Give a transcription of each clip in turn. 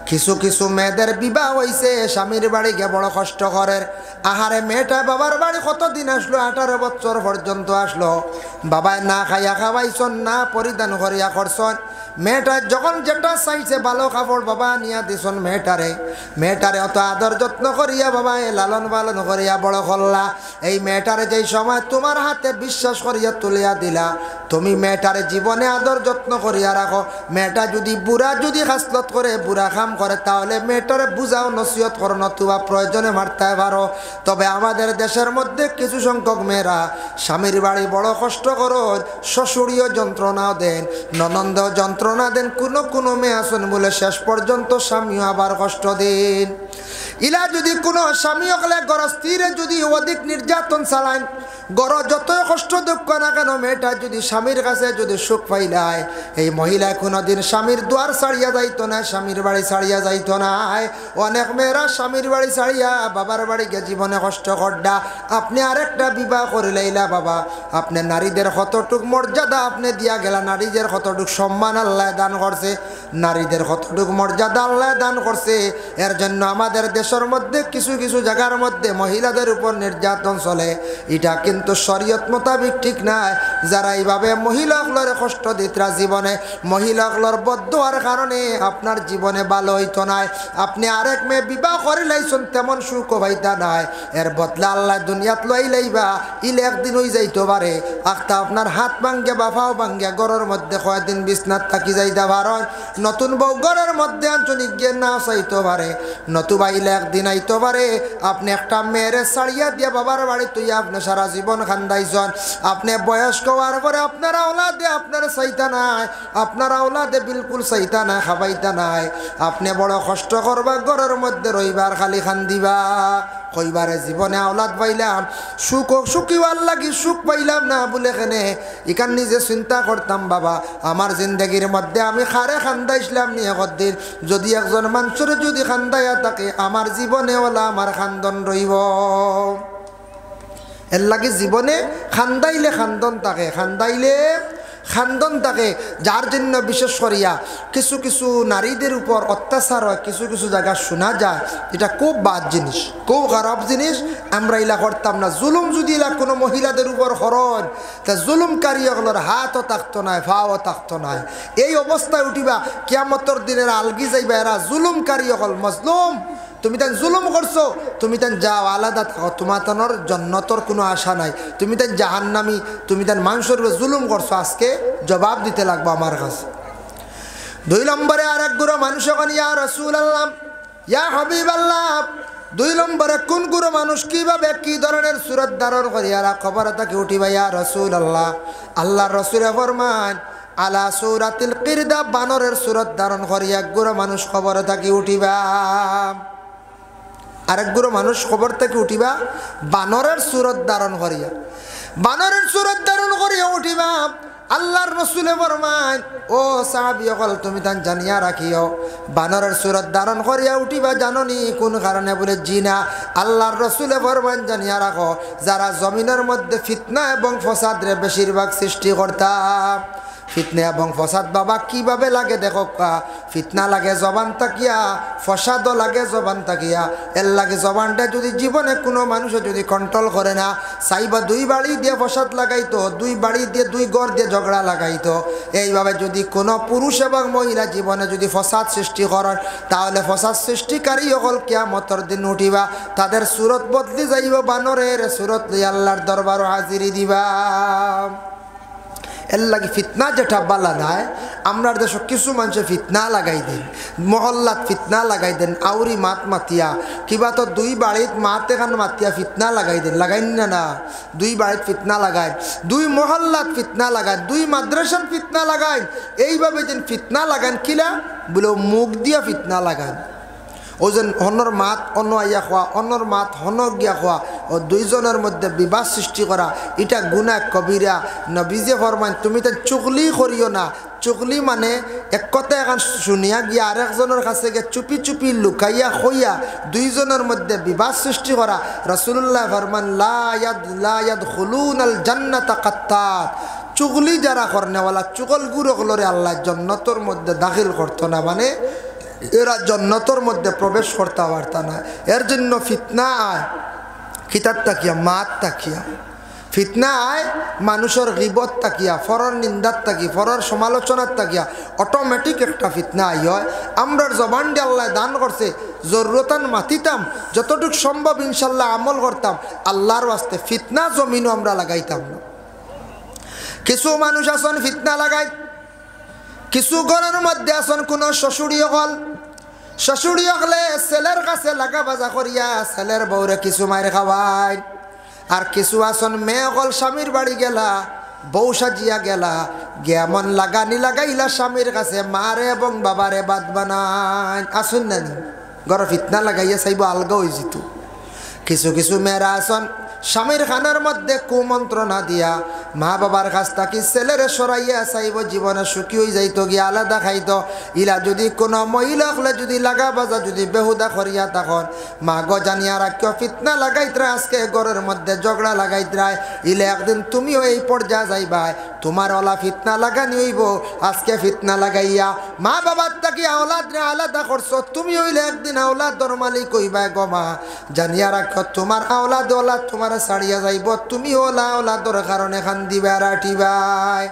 কিছু কিছু মেয়েদের বিবাহ হইছে স্বামীর বাড়ি গিয়ে বড় কষ্ট করে। আহারে মেয়েটা বাবার বাড়ি কতদিন আসলো, 18 বছর পর্যন্ত আসলো, বাবায় না খাইয়া খাওয়াইছন, না পরিধান করিয়া করছন। মেয়েটা যখন যেটা চাইছে ভালো কাপড় বাবা নিয়া দিছন মেয়েটারে অত আদর যত্ন করিয়া বাবায় লালন পালন করিয়া বড় করলা। এই মেয়েটারে যেই সময় তোমার হাতে বিশ্বাস করিয়া তুলিয়া দিলা, তুমি মেয়েটারে জীবনে আদর যত্ন করিয়া রাখো। মেয়েটা যদি বুড়া যদি হাসলত করে, বুড়া কাম করে, তাহলে মেয়েটারে বুঝাও, নসিহত করো, নতুবা প্রয়োজনে মারতে পারো। তবে আমাদের দেশের মধ্যে কিছু সংখ্যক মেয়েরা স্বামীর বাড়ি বড় কষ্ট করো, শ্বশুরীয় যন্ত্রণাও দেন, ননন্দ যন্ত্রণা দেন। কোনো মেয়ে আসেন বলে শেষ পর্যন্ত স্বামীও আবার কষ্ট দেন। ইলা যদি কোনো স্বামী হলে গরস্তিরে যদি অধিক নির্যাতন চালান, গর যতই কষ্ট দুঃখ না কেন, মেয়েটা যদি স্বামীর কাছে যদি সুখ পাইলায়, এই মহিলা কোনোদিন স্বামীর দুয়ার ছাড়িয়া যাইতো না, স্বামীর বাড়ি ছাড়িয়া যাইতো না। অনেক মেয়েরা স্বামীর বাড়ি ছাড়িয়া বাবার বাড়ি গিয়ে জীবনে কষ্ট করডা। আপনি আরেকটা বিবাহ করে লাইলা বাবা, আপনি নারীদের কতটুক মর্যাদা আপনি দিয়া গেলা, নারীদের কতটুক সম্মান আল্লাহ দান করছে, নারীদের কতটুক মর্যাদা আল্লাহ দান করছে। এর জন্য আমাদের দেশের মধ্যে কিছু কিছু জায়গার মধ্যে মহিলাদের উপর নির্যাতন চলে, এটা কিন্তু শরীয়ত মোতাবিক ঠিক নাই। যারা এইভাবে মহিলাগুলোর কষ্ট দিতরা জীবনে, মহিলাগুলোর বদদোয়ার কারণে আপনার জীবনে ভালো হইতো নাই। আপনি আরেক মেয়ে বিবাহ করে লাইছেন, তেমন সুখ হইতা নাই, এর বদলা আল্লাহ দুনিয়াত লই লাইবা, ইলে একদিন হই যাইতে পারে। আখতা আপনার হাত ভাঙ্গে বাফাও ভাঙ্গে ঘরের মধ্যে কয়েকদিন বিছনাত থাকি যাইতে পারেন। নতুন বউ ঘরের মধ্যে আঞ্চলিক জ্ঞান না চাইতে পারে, নতুবা ইলে একদিন আইতে পারে। আপনি একটা মেয়েরে ছাড়িয়া দিয়ে বাবার বাড়ি তুই আপনি সারা জীবন খান্দাইছেন। আপনি বয়স্ক হওয়ার পরে আপনার আওলাদে আপনার চাইতা নাই, আপনার আওলাদে বিলকুল চাইতা নাই, খাবাইতা নাই। আপনি বড় কষ্ট করবা, ঘরের মধ্যে রইবার খালি খান্দিবা, কইবারে জীবনে আওলাদ পাইলাম, সুখীওয়ার লাগি সুখ পাইলাম না বলে কেনে। এখান নিজে চিন্তা করতাম বাবা, আমার জিন্দগির মধ্যে আমি খারে খান্দাইছিলাম নিয়ে কদিন, যদি একজন মানুষের যদি খান্দাইয়া থাকে, আমার জীবনে ওলা আমার খান্দন রইব। এর লাগে জীবনে খান্দাইলে খান্দন থাকে, খান্দাইলে খান্দন থাকে। যার জন্য বিশেষ করিয়া কিছু কিছু নারীদের উপর অত্যাচার হয়, কিছু কিছু জায়গা শোনা যায়, এটা খুব বাদ জিনিস, খুব খারাপ জিনিস। আমরা ইলা করতাম না। জুলুম যদি ইলা কোনো মহিলাদের উপর হরণ, তা জুলুমকারীগুলোর হাতও থাকতো নাই, ফাও থাকতো নাই। এই অবস্থায় উঠিবা, কিয়ামতের দিনের আলগি যাইবা, এরা জুলুমকারী হল মজলুম। তুমি তাই জুলুম করছো, তুমি তাই যাও আলাদা থাকো, তোমার তানোর জন্নতর কোনো আশা নাই। তুমি তাই জাহান্নামি, তুমি তাই মানুষের জুলুম করছো, আজকে জবাব দিতে লাগবো আমার কাছে। 2 নম্বরে আর এক গুরু মানুষ এখন ইয়া রাসূলুল্লাহ, ইয়া হাবিবাল্লাহ, 2 নম্বরে কোন গুরু মানুষ কিভাবে কি ধরনের সুরত ধারণ করিয়া খবর তাকে উঠিবা ইয়া রাসূলুল্লাহ। আল্লাহর রাসূলে ফরমান আলা সূরাতিল কিরদা, বানরের সুরত ধারণ করিয়া এক গুরু মানুষ খবর তাকে উঠিবা। আরেক গুরু মানুষ খবর থেকে উঠিবা বানরের সুরত ধারণ করিয়া, বানরের সুরত ধারণ করিয়া উঠিবা। আল্লাহর রাসূলে ফরমান ও সাহাবীগণ, তুমি তান জানিয়া রাখিও, বানরের সুরত ধারণ করিয়া উঠিবা। জাননি কোন কারণে? বলে জিনা। আল্লাহর রাসূলে ফরমান জানিয়া রাখো, যারা জমিনের মধ্যে ফিতনা এবং ফসাদরে বেশিরভাগ সৃষ্টি করতাম। ফিতনা এবং ফসাদ বাবা কিভাবে লাগে দেখো, ফিতনা লাগে জবান তাকিয়া, ফসাদও লাগে জবান তাকিয়া। এর লাগে জবানটা যদি জীবনে কোনো মানুষে যদি কন্ট্রোল করে না, চাইবা 2 বাড়ি দিয়ে ফসাদ লাগাইতো, 2 বাড়ি দিয়ে 2 ঘর দিয়ে ঝগড়া লাগাইতো। এইভাবে যদি কোনো পুরুষ এবং মহিলা জীবনে যদি ফসাদ সৃষ্টি করেন, তাহলে ফসাদ সৃষ্টিকারী সকল কিয়ামতের দিন উঠিবা, তাদের সুরত বদলি যাইব, বানরের সুরত লইয়া আল্লাহর দরবারও হাজিরি দিবা। এর লাগে ফিতনা যেটা বালা নাই, আমরা দেশ কিছু মানুষে ফিতনা লাগাই দেন, মহল্লাত ফিতনা লাগাই দেন, আউরি মাত মাতিয়া, কিবা তো 2 বাড়িত মাত এখান মাতিয়া ফিতনা লাগাই দেন, লাগাইন না না, 2 বাড়িত ফিতনা লাগাই, 2 মহল্লাত ফিতনা লাগাই, 2 মাদ্রাসার ফিতনা লাগাই। এইভাবে যেন ফিতনা লাগান কিলা বলে মুখ দিয়া ফিতনা লাগান। ও যেন অন্যর মাত অন্য আইয়া খোয়া, অন্যর মাত হন গিয়া খোয়া, ও 2 জনের মধ্যে বিবাদ সৃষ্টি করা, এটা গুনাহ কবিরা। নবীজে ফরমান তুমি তো চুগলি করিও না। চুগলি মানে এক কথা এখন শুনিয়া গিয়া আরেকজনের কাছে গিয়ে চুপি চুপি লুকাইয়া খইয়া 2 জনের মধ্যে বিবাদ সৃষ্টি করা। রাসূলুল্লাহ ফরমান লা ইয়াদখুলুনাল জান্নাতা কাত্তাত, চুগলি যারা করনেওয়ালা চুগল গুরুগুলোরে আল্লাহ জান্নাতের মধ্যে দাখিল করতো না। মানে এরা জান্নাতের মধ্যে প্রবেশ করতে পারতা না। এর জন্য ফিতনা আয় কিতার তাকিয়া মাত তাকিয়া, ফিতনা আয় মানুষের গিবত তাকিয়া, ফরর নিন্দার তাকি, ফরর সমালোচনার তাকিয়া অটোমেটিক একটা ফিতনা আই হয়। আমরার জবান দিয়ে আল্লাহ দান করছে, জরুরতান মাতিতাম, যতটুক সম্ভব ইনশাল্লাহ আমল করতাম, আল্লাহর ওয়াস্তে ফিতনা জমিনও আমরা লাগাইতাম না। কিছু মানুষ আসন ফিতনা লাগাই, কিছু ঘরের মধ্যে আসন কোনো শ্বশুরীয় হল, শ্বশুরীয় হলে ছেলের কাছে লাগা বাজা করিয়া ছেলের বউরে কিছু মায়ের খাওয়ায়। আর কিছু আসন মেয়ে হল স্বামীর বাড়ি গেলা, বউ সাজিয়া গেলা, গেমন লাগানি লাগাইলা স্বামীর কাছে মারে এবং বাবারে বাদ বানায়। আসুন না নি ঘর ফিতনা লাগাইয়া চাইব আলগা হয়ে যেত। কিছু কিছু মেয়েরা আসন স্বামীর খানার মধ্যে কুমন্ত্রণা দিয়া মা বাবার কাছ থাকি ছেলেরে সরাইয়া চাইব জীবনে সুখী হয়ে যাইতো, গিয়া আলাদা খাইতো। ইলা যদি কোনো মহিলা হলে যদি লাগা বাজা যদি বেহুদা করিয়া তখন মা গো জানিয়া রাখিও ফিতনা লাগাইতরা, আজকে ঘরের মধ্যে ঝগড়া লাগাইতরা, ইলে একদিন তুমিও এই পর্যায়ে যাইবাই, তোমার ওলা ফিতনা লাগানি হইব। আজকে ফিতনা লাগাইয়া মা বাবার থাকি আওলাদরে আলাদা করছো, তুমি হইলে একদিন আওলাদর মালিক হইবাই গো মা, জানিয়া রাখিও তোমার আওলাদ ওলা তোমার ছাড়িয়া যাইব, তুমি ওলা ওলাদর কারণে খান দিবা রাঠিবাই।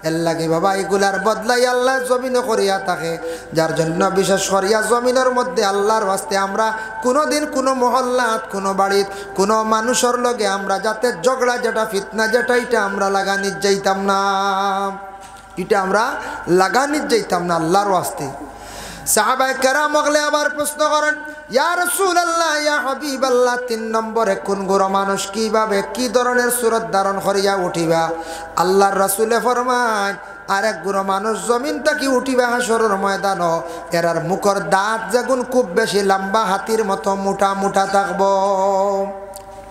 এর লাগে বাবা এগুলার বদলাই আল্লাহ জমিনে করিয়া থাকে, যার জন্য বিশেষ করিয়া জমিনের মধ্যে আল্লাহর ওয়াস্তে আমরা কোনোদিন কোনো মহল্লাত কোনো বাড়িত কোনো মানুষের লগে আমরা যাতে ঝগড়া যেটা ফিতনা যেটা এটা আমরা লাগানিত যাইতাম না, এটা আমরা লাগানিত যাইতাম না আল্লাহর ওয়াস্তে। সাহাবায়ে কেরাম ওগলে আবার প্রশ্ন করেন, ইয়া রাসূলুল্লাহ ইয়া হাবিবাল্লাহ, 3 নম্বরে কোন গুরু মানুষ কিভাবে কি ধরনের সুরত ধারণ করিয়া উঠিবা? আল্লাহর রাসূলে ফরমায়, আরেক গুরু মানুষ জমিন থেকে উঠিবা হাসরের ময়দান, এরার মুখর দাঁত যেগুন খুব বেশি লম্বা হাতির মতো মোটা মোটা থাকবো,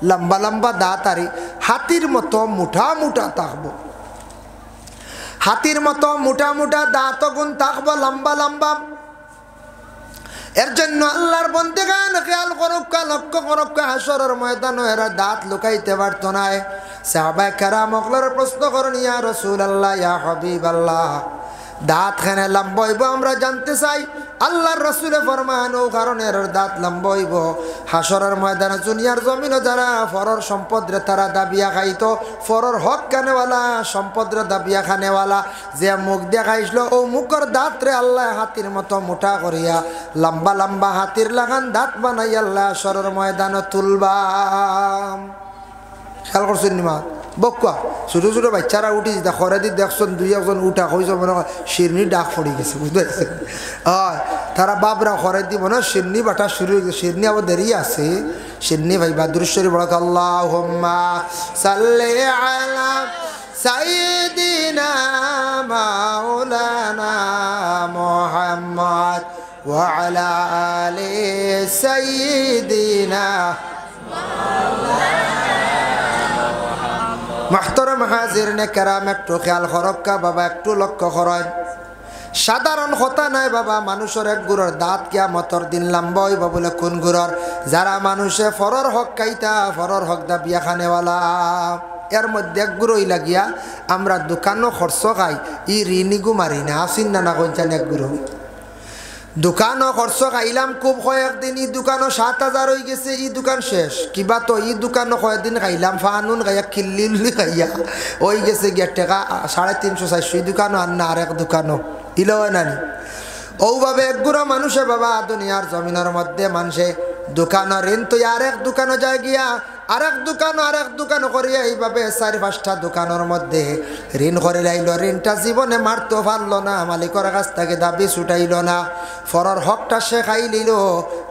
লম্বা লম্বা দাঁত আরি হাতির মতো মোটা মোটা থাকবো, হাতির মতো মোটা মোটা দাঁত গুণ থাকবো লম্বা লম্বা। এর জন্য আল্লাহর বন্দেগান খেয়াল করুকা লক্ষ্য করুকা হাসরের ময়দানে এরা দাঁত লুকাইতে পারত না। সাহাবায়ে কেরাম ওগলার প্রশ্ন করেন, ইয়া রাসূলুল্লাহ ইয়া হাবিবাল্লাহ, দাঁত খানে লম্বা হইব আমরা জানতে চাই। আল্লাহর রাসূলে ফরমান, ও কারণে এর দাঁত লম্বা হইব হাসরের ময়দানে দুনিয়ার জমিনে যারা ফরর সম্পদ রে তারা দাবিয়া খাইতো, ফরর হক কানেওয়ালা সম্পদ রে দাবিয়া খানেওয়ালা যে মুখ দেখাইছিল, ও মুখের দাঁত রে আল্লাহ হাতির মতো মোটা করিয়া লম্বা লম্বা হাতির লাগান দাঁত বানাই আল্লাহ হাসরের ময়দানে তুলবা। খেয়াল করছেন নিমা বকুয়া ছোটো ছোটো বাচ্চারা উঠি যেটা খরে দি দেখছেন দুই একজন উঠা হয়েছে মনে হয় শিরনি ডাক পড়ে গেছে, বুঝতে পারছেন? হয় তারা বাপরা খরে দি মনে হয় শিরনি বাটা শুরু হয়ে গেছে, শিরনি আবার দেরি আছে, শিরনি ভাই বাদুরেশ্বরী বড় আল্লাহুম্মা সাল্লি আলা সাইয়্যিদিনা মাওলানা মুহাম্মদ ওয়া আলা আলি সাইয়্যিদিনা মাহতারাম হাজিরিনে কেরাম, একটু খেয়াল করক্কা বাবা, একটু লক্ষ্য করেন। সাধারণ কথা নাই বাবা, মানুষের এক গুড়ের দাঁত কিয়ামতের দিন লম্বা হইব বলে কোন গুড়ের? যারা মানুষে ফরর হক খাইতা, ফরর হক দাবিয়া খানেওয়ালা। এর মধ্যে এক গুড়ই লাগিয়া আমরা দোকানও খরচ খাই, ই ঋণিগু মারি না, আসিন না না কইছেন এক গুড়ো দোকানও খরচ খাইলাম খুব কয়েকদিন, ই দোকানও 7,000 হয়ে গেছে, ই দোকান শেষ কিবা তো ই দোকানও কয়েকদিন খাইলাম ফানুন খাইয়া খিল্লি খাইয়া হয়ে গেছে গিয়ে টাকা 350-400, এই দোকানও আর না আর এক দোকানও ইল নানি। ওভাবে একগুড়ো মানুষে বাবা দুনিয়ার জমিনের মধ্যে মানুষে দোকানের ঋণ তো আরেক দোকানও যায় গিয়া আরেক দোকান করিয়া এইভাবে 4-5টা দোকানের মধ্যে ঋণ করে লাইল, ঋণটা জীবনে মারতে পারলো না, মালিকের কাছ থেকে দাবি ছুটাইল না, ফরর হকটা সে খাই লিল।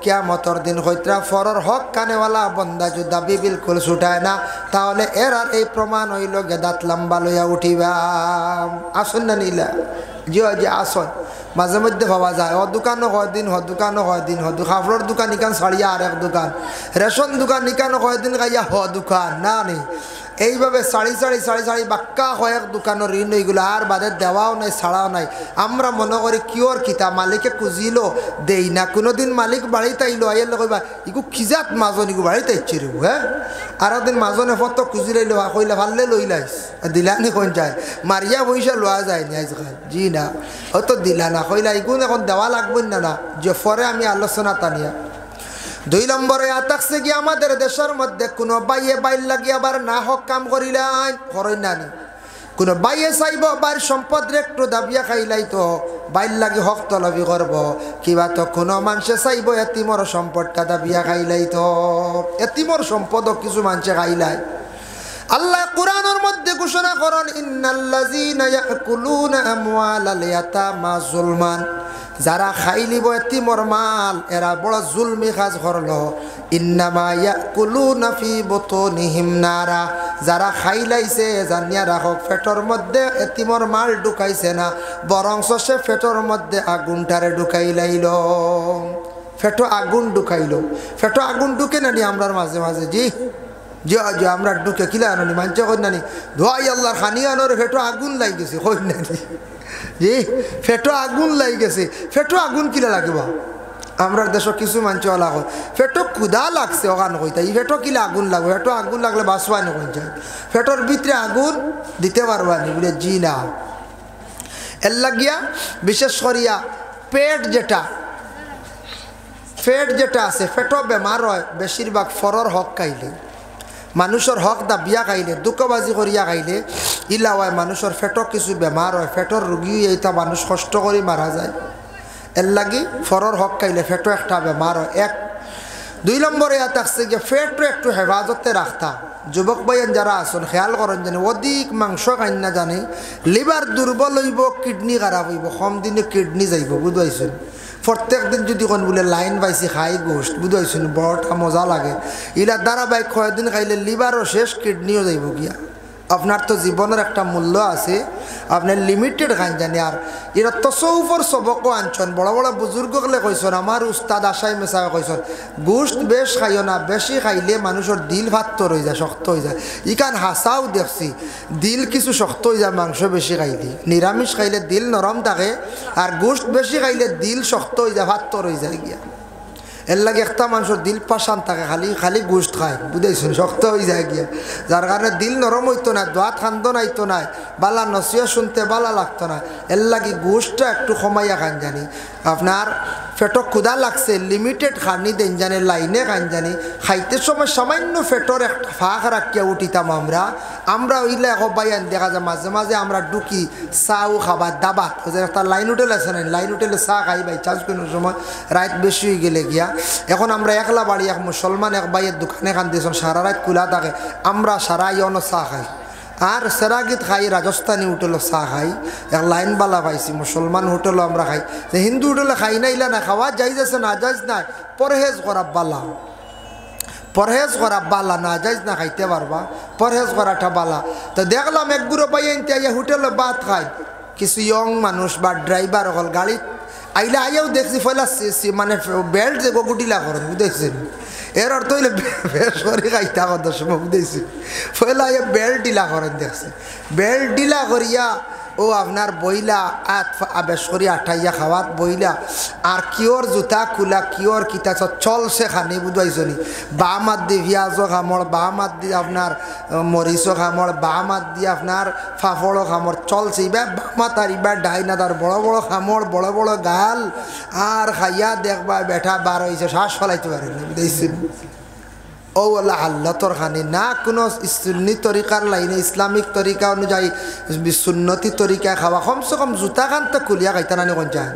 কিয়ামতের দিন হইতরা ফরর হক কানেওয়ালা বন্দা যদি দাবি বিলকুল ছুটায় না, তাহলে এর আর এই প্রমাণ হইল গেদাত লম্বা লইয়া উঠিবা। আসুন না নিলা যে আসন মাঝে মধ্যে ভাবা যায়, হ দোকানও কয়দিন, দোকানও কয়দিন, কাপড়ের দোকান ইকান ছাড়িয়া আর এক দোকান, রেশন দোকান ইকানও কয়দিন খাইয়া দোকান না নেই। এইভাবে সাড়ি সাড়ি বাক্কা কয়েক দোকানের ঋণ এইগুলো আর বাদে দেওয়াও নাই ছাড়াও নাই। আমরা মনে করি কিওর কিতা মালিকে খুঁজিল দেই না, কোনোদিন মালিক বাড়িতে আইলো আইলে কইবা ইগু খিজাত মাজন ইগু বাড়িতে ইচ্ছি রে হ্যাঁ। আর একদিন মাজনে ফটো খুঁজি লাইলো কইলে ভাললে লইলাইস দিলানি কোন যায় মারিয়া পয়সা লওয়া যায় নি আজকাল। জি না হয়তো দিলা না কইলা ইগুন এখন দেওয়া লাগবে না না যে পরে আমি আলোচনা টানিয়া। 2 নম্বরে আতাকছে কি আমাদের দেশের মধ্যে কোনো বাইয়ে বাইর লাগি আবার না হক কাম করিলাই করই নানি। কোনো বাইয়ে চাইব বাইর সম্পদ একটু দাবিয়া খাইলাই তো বাইর লাগি হক তলবি করব, কিবা তো কোনো মানুষে চাইব এতিমর সম্পদটা দাবিয়া খাইলাই তো এতিমর সম্পদও কিছু মানুষে খাইলাই। আল্লাহ কোরআনের মধ্যে ঘোষণা করেন ইন্নাল্লাযীনা ইয়াকুলুনা আমওয়ালাল ইয়াতামা যুলমান, যারা খাইলিব এতিমর মাল এরা বড় জুলমি কাজ করলো। ইন্নামা ইয়াকুলুনা ফি বুতুনিহিম নারা, যারা খাইলাইছে জানিয়া রাখো পেটর মধ্যে এতিমর মাল ঢুকাইছে না, বরং সে পেটর মধ্যে আগুনটারে ঢুকাই লাইল। পেটো আগুন ঢুকাইলো, পেটো আগুন ঢুকে নানি আমরার মাঝে মাঝে। জি যে যে আমরা ঢুকে কিলা আনি মানছে কই নানি ধোয়াই আল্লাহর খানি আনোর ফেটো আগুন লাই গেছে কই নানি। জি ফেটো আগুন লাই গেছে, ফেটো আগুন কিলা লাগিব আমরা দেশ কিছু মানছে ওলা কয় ফেটো ক্ষুধা লাগছে ওখান কইতা এই ফেটো কিলা আগুন লাগবে, ফেটো আগুন লাগলে বাঁচবা নি কই যায় ফেটোর ভিতরে আগুন দিতে পারবা নি বলে জি না। এর লাগিয়া বিশেষ করিয়া পেট যেটা আছে ফেটো বেমার হয় বেশিরভাগ ফরর হক খাইলে, মানুষের হক দাবিয়া খাইলে দুঃখবাজি করিয়া খাইলে ইলা হয় মানুষের ফেটো কিছু বেমার হয়, ফেটোর রোগী এইটা মানুষ কষ্ট করে মারা যায়। এর লাগি ফরর হক খাইলে ফেটো একটা বেমার হয়। 2 নম্বরে ইয়াত আসছে যে ফেটো একটু হেফাজতে রাখতা। যুবক ভাইয়ের যারা আসুন খেয়াল করেন জানি অধিক মাংস খাই না জানি লিভার দুর্বল হইব, কিডনি খারাপ হইব, কম দিনে কিডনি যাইব বুঝাইছেন। প্রত্যেক দিন যদি কোন বলে লাইন পাইছি খাই গোষ্ঠ বুঝাইছেন বড়টা মজা লাগে। ইলা ধারাবাহিক কয়েকদিন খাইলে লিভারও শেষ কিডনিও যাইব গিয়া। আপনার তো জীবনের একটা মূল্য আছে, আপনার লিমিটেড খান জানি। আর এরা তসৌফর সবকও আনছেন, বড় বড় বুজুর্গলে কইছেন, আমার উস্তাদ আশাই মেশায় কইছেন গোষ্ঠ বেশ খাইও না, বেশি খাইলে মানুষের দিল ভাত্তর হয়ে যায়, শক্ত হয়ে যায়। ইকান হাসাও দেখছি দিল কিছু শক্ত হয়ে যায় মাংস বেশি খাইলে। নিরামিষ খাইলে দিল নরম থাকে, আর গোষ্ঠ বেশি খাইলে দিল শক্ত হয়ে যায়, ভাত্তর হয়ে যায় গিয়া। এর লাগে একটা মানুষের দিল পাশান থাকে, খালি গোষ্ঠ খায় বুঝাইছেন, শক্ত হয়ে যায় গিয়া। যার কারণে দিল নরম হইতো না, দোয়া খান্দন আইতো না, বালা নসিয়া শুনতে বালা লাগতো না। এর লাগে গোষ্ঠটা একটু কমাইয়া খান জানি। আপনার ফেটো ক্ষুধা লাগছে লিমিটেড খানি দেন জানি, লাইনে খান জানি। খাইতে সময় সামান্য ফেটোর একটা ফাঁক রাখিয়া উঠিতাম আমরা ওইলে বাইয়ান দেখা যায় মাঝে মাঝে আমরা ঢুকি চাও খাবার দাবাত একটা লাইন হোটেল আছে না, লাইন হোটেলে চা খাই বাই চার্জ কোনো সময় রাত বেশি হয়ে গেলে গিয়া। এখন আমরা একলা বাড়ি এক মুসলমান এক বাইয়ের দোকানে খান দিয়েছেন, সারা রাত খোলা থাকে, আমরা সারা ইয়নো চা খাই। আর সেরাগিত খাই রাজস্থানী হোটেলও চা খাই, এক লাইনবালা পাইছি মুসলমান হোটেলও আমরা খাই। যে হিন্দু হোটেলে খাই না ইলা না খাওয়া যাইজ আছে না যাইজ নাই, পরহেজ করা বালা, পরহেজ করা বালা, না যাইজ না খাইতে পারবা, পরহেজ করাটা বালা। তো দেখলাম এক গুঁড়ো পাই আনতে হোটেলে ভাত খায় কিছু ইয়ং মানুষ বা ড্রাইভার হল গাড়ি আইলে আইয়াও দেখছি ফয়লা মানে বেল্ট যে গগুটিলা করেন বুঝেছেন। এর অর্থ হইলে বেশ করে খাইতা কথা সময় বুঝেছি, ফয়লা আইয়া বেল্ট ডিলা করেন দেখছি। বেল্ট ডিলা করিয়া ও আপনার বইলা বেশ করিয়া আঠাইয়া খাওয়াত বইলা, আর কিওর জুতা খোলা কিওর কিতা চলছে খানি বুঝাইছনি। বাম হাত দিয়ে পিঁয়াজও খামড়, বাম হাত দিয়ে আপনার মরিচও খামড়, বাম হাত দিয়ে আপনার ফাফড়ও খামড় চলছে। এবার বামা তার এবার ডাইনা তার বড় বড় খামড়, বড় বড় গাল, আর খাইয়া দেখবা বেঠা বার হয়েছে, শ্বাস ফলাইতে পারে না বুঝাইছেন। ও আল্লাহ আল্লাহর খানি না কোনো সুন্নি তরিকার লাইনে ইসলামিক তরিকা অনুযায়ী সুন্নতি তরিকা খাওয়া, কমসে কম জুতা খান তো খুলিয়া খাইতা নানি কোন যায়,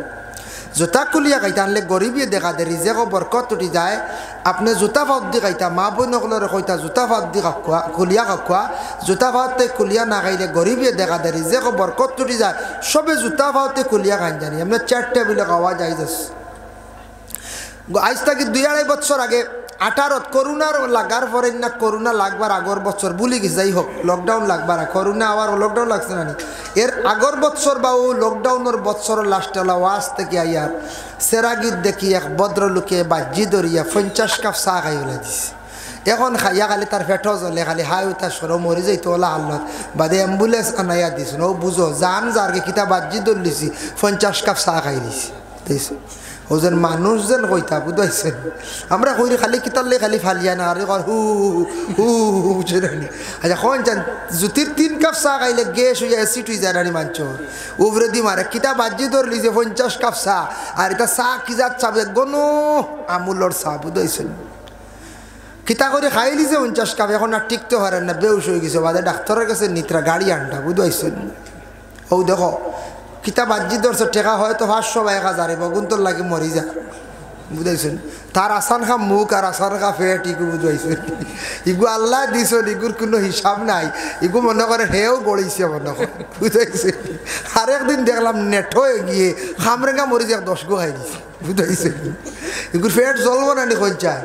জুতা খুলিয়া খাইতা আনলে গরিবী দেখা দে রিজেকও বরকত উঠি যায়। আপনি জুতা ফাঁত দি খাইতা, মা বোনসকলের কইতা জুতা ফাঁত দি খাওয়া খুলিয়া খাওয়া, জুতা ফাওয়াতে খুলিয়া না খাইলে গরিবী দেখা দে রিজেকও বরকত উঠি যায়। সবে জুতা ফাওয়াতে খুলিয়া খাই জানি এমনি 4 টেবিলে খাওয়া যায়। আজ থেকে 2-2.5 বছর আগে 18 করোনার লাগার পরে না, করোনা লাগবার আগর বছর ভুলি গেছে, যাই হোক লকডাউন লাগবার, করোনা আবার লকডাউন লাগছে না, এর আগর বছর বা ও লকডাউনের বছর লাস্টে ওয়াজ থেকে আইয়ার সেরাগিত দেখি এক ভদ্রলোকে বাজি ধরিয়া 50 কাপ চা খাই ওলাই দিছে। এখন খাইয়া খালি তার পেটও জ্বলে খালি হাই তার সর মরে যাইতো ওলা আল্লাহ বাদে অ্যাম্বুলেন্স আনাইয়া দিছ ও বুঝো জান যারকে কিতা বাজি দলিছি 50 কাপ চা খাই দিছি দেখছো ও যেন মানুষ যেন কইতা বুঝাইছেন আমরা কইরি খালি কিতারলে খালি ফালিয়া না আরে হু হু বুঝে রানি আচ্ছা কোন জান জুতির 3 কাপ চা খাইলে গ্যাস হয়ে অ্যাসিড হয়ে যায় রানি মানছ উপরে দি মারে কিতা বাজি ধরলি যে 50 কাপ চা আর এটা চা কি যাত চা গনো আমুলর চা বুঝাইছেন কিতা করে খাইলি যে 50 কাপ এখন আর টিকতে পারেন না বেউস হয়ে গেছে বাদে ডাক্তারের কাছে নিত্রা গাড়ি আনটা বুঝাইছেন ও দেখো কিতা বাজি ধরছে টেকা হয়তো 500 বা 1000 বগুন তোর লাগে মরি যা বুঝাইছেন তার আসান খা মুখ আর আসান খা ফেট ইগু বুঝাইছেন ইগু আল্লাহ দিছ ইগুর কোনো হিসাব নাই ইগু মনে করে হেও গড়িছে মনে করে বুঝাইছে আর একদিন দেখলাম নেট হয়ে গিয়ে খামরেঙ্গা মরি যা 10 গো খাই দিছে বুঝাইছে ইগুর ফেট জ্বলবো না নি কইচায়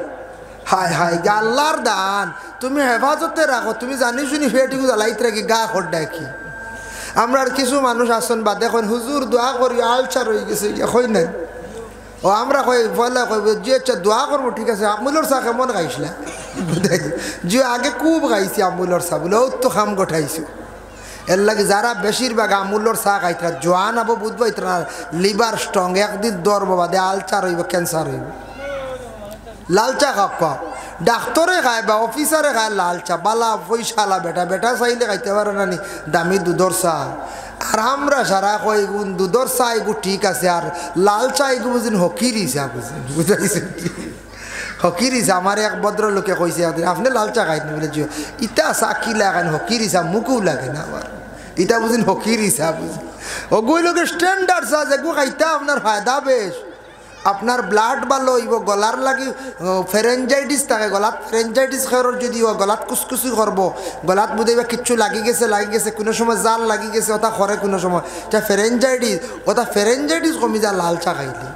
হায় হায় গা আল্লাহর দান তুমি হেফাজতে রাখো তুমি জানি শুনি ফেটিগু জ্বালাইতে রাখি গা খড় কি আমরা আর কিছু মানুষ আসন বা দেখুন হুজুর দোয়া করি আলসার হয়ে গেছে কই নাই ও আমরা কই বলে কই যে আচ্ছা দোয়া করবো ঠিক আছে আমুলর চা কেমন খাইছিলা যে আগে খুব খাইছি আমুলর চা বলে ও তো খাম গোঠাইছো এর লাগে যারা বেশিরভাগ আমুলর চা খাইতরা জোয়ান আবো বুঝবো ইতরা লিভার স্ট্রং একদিন দৌড়বো বাদে আলসার হইব ক্যান্সার হইব লাল চা খাও ডাক্তারে খায় বা অফিসারে খায় লাল চা বালা পয়সালা বেটা বেটা চাইলে খাইতে পারে না নি দামি দুধর চা আর আমরা সারা কই দুধর চা এগু ঠিক আছে আর লাল চা এগু বুঝিন হকির চা বুঝিন বুঝাইছেন কি হকির চা আমার এক ভদ্রলোকে কইছে আপনি লাল চা খাইতেন বলে জিও ইটা চা কি লাগান হকির চা মুখও লাগে না আবার ইটা বুঝিন হকির চা বুঝিন ওগুই লোকে স্ট্যান্ডার্ড চা যেগু খাইতা আপনার ফায়দা বেশ আপনার ব্লাড ভালো হইব গলার লাগি ফেরেঞ্জাইটিস থাকে গলাত ফেরেঞ্জাইটিস খেরর যদি গলাত কুসকুসি করব গলাত বুঝাইবা কিচ্ছু লাগি গেছে কোনো সময় জাল লাগি গেছে ওটা করে কোনো সময় এটা ফেরেঞ্জাইটিস কমি যা লাল চা খাইলে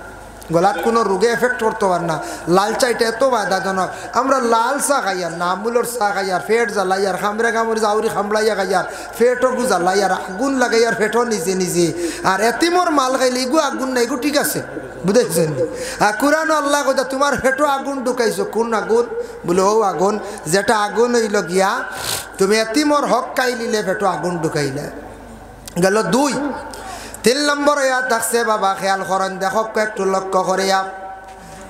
গলাত কোনো রোগে এফেক্ট করতে পার না লাল চা এটা এত বাধাজনক আমরা লাল চা খাইয়ার না আমুলর চা খাইয়ার ফেট জ্বালাইয়ার খামরে কামড়ি আউরি খামড়াইয়া খাইয়ার ফেটও জ্বালাইয়ার আগুন লাগাইয়ার ফেটও নিজে নিজে আর এতিমর মাল খাইলে এগু আগুন না এগু ঠিক আছে বুঝেছেন আর কুরআন আল্লাহ কইতা তোমার ফেটো আগুন ঢুকাইছো কোন আগুন বলে ও আগুন যেটা আগুন হইল গিয়া তুমি এতিমর হক খাইলিলে ফেটো আগুন ঢুকাইলে গেল 2 3 নম্বর ইয়া থাকছে বাবা খেয়াল করেন দেখো একটু লক্ষ্য করিয়া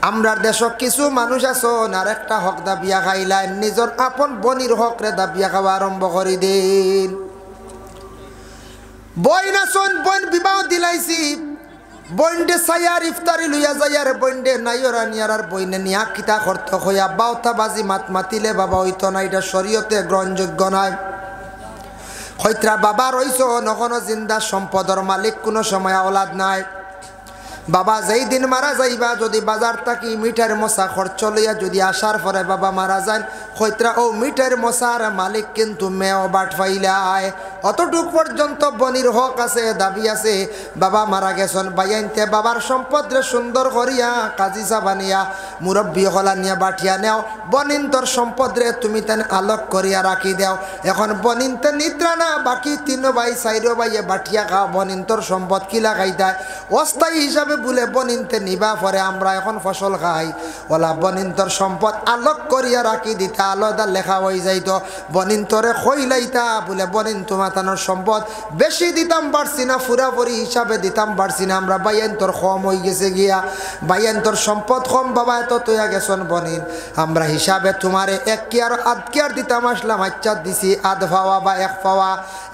আমরার দেশ কিছু মানুষ আছেন আর একটা হক দাবিয়া খাইলা নিজের আপন বনির হক রে দাবিয়া খাওয়া আরম্ভ করে দিন বইন আছেন বইন বিবাহ দিলাইছি বইন্ডে সায়ার ইফতারি লইয়া যাইয়ার বইন্ডে নাইরা নিয়ার আর বইনে নিয়া কিতা করতে হইয়া বাউতা বাজি মাতিলে বাবা হইতো না এটা শরীয়তে গ্রহণযোগ্য নয় হইত্রা বাবা রইছ নখনো জিন্দা সম্পদর মালিক কোনো সময় আওলাদ নাই বাবা যেই দিন মারা যাইবা যদি বাজার থাকি মিঠার মশা খরচ লইয়া যদি আসার পরে বাবা মারা যায় হইত্রা ও মিঠার মশার মালিক কিন্তু মেও বাট ফাইলায় অতটুক পর্যন্ত বনির হক আছে দাবি আছে বাবা মারা গেছেন বাইনতে বাবার সম্পদ রে সুন্দর করিয়া কাজিসা বানিয়া মুরব্বী হলা নিয়া বাঠিয়া নেও বনিন তোর সম্পদ রে তুমি তেন আলোক করিয়া রাখি দেও এখন বনিন তে নিদ্রা না বাকি 3 ভাই 4 ভাইয়ে বাঠিয়া খাও বনিন তোর সম্পদ কি লাগাই দেয় অস্থায়ী হিসাবে বলে বনিনতে নিবা পরে আমরা এখন ফসল খাই ওলা বনিন তোর সম্পদ আলোক করিয়া রাখি দিতা আলাদা লেখা হয়ে যাইতো বনিন তোরে খইলাইতা বলে বনিন তোমাতানোর সম্পদ বেশি দিতাম পারছি না পুরাপুরি হিসাবে দিতাম পারছি না আমরা বাইয়ান তোর কম হয়ে গেছে গিয়া বাইয়ান তোর সম্পদ কম বাবা এত তৈয়া গেছন বনিন আমরা হিসাবে তোমারে 1 কেয়ার আধ কেয়ার দিতাম আসলাম আচ্ছা দিছি আধ পাওয়া বা 1 পাওয়া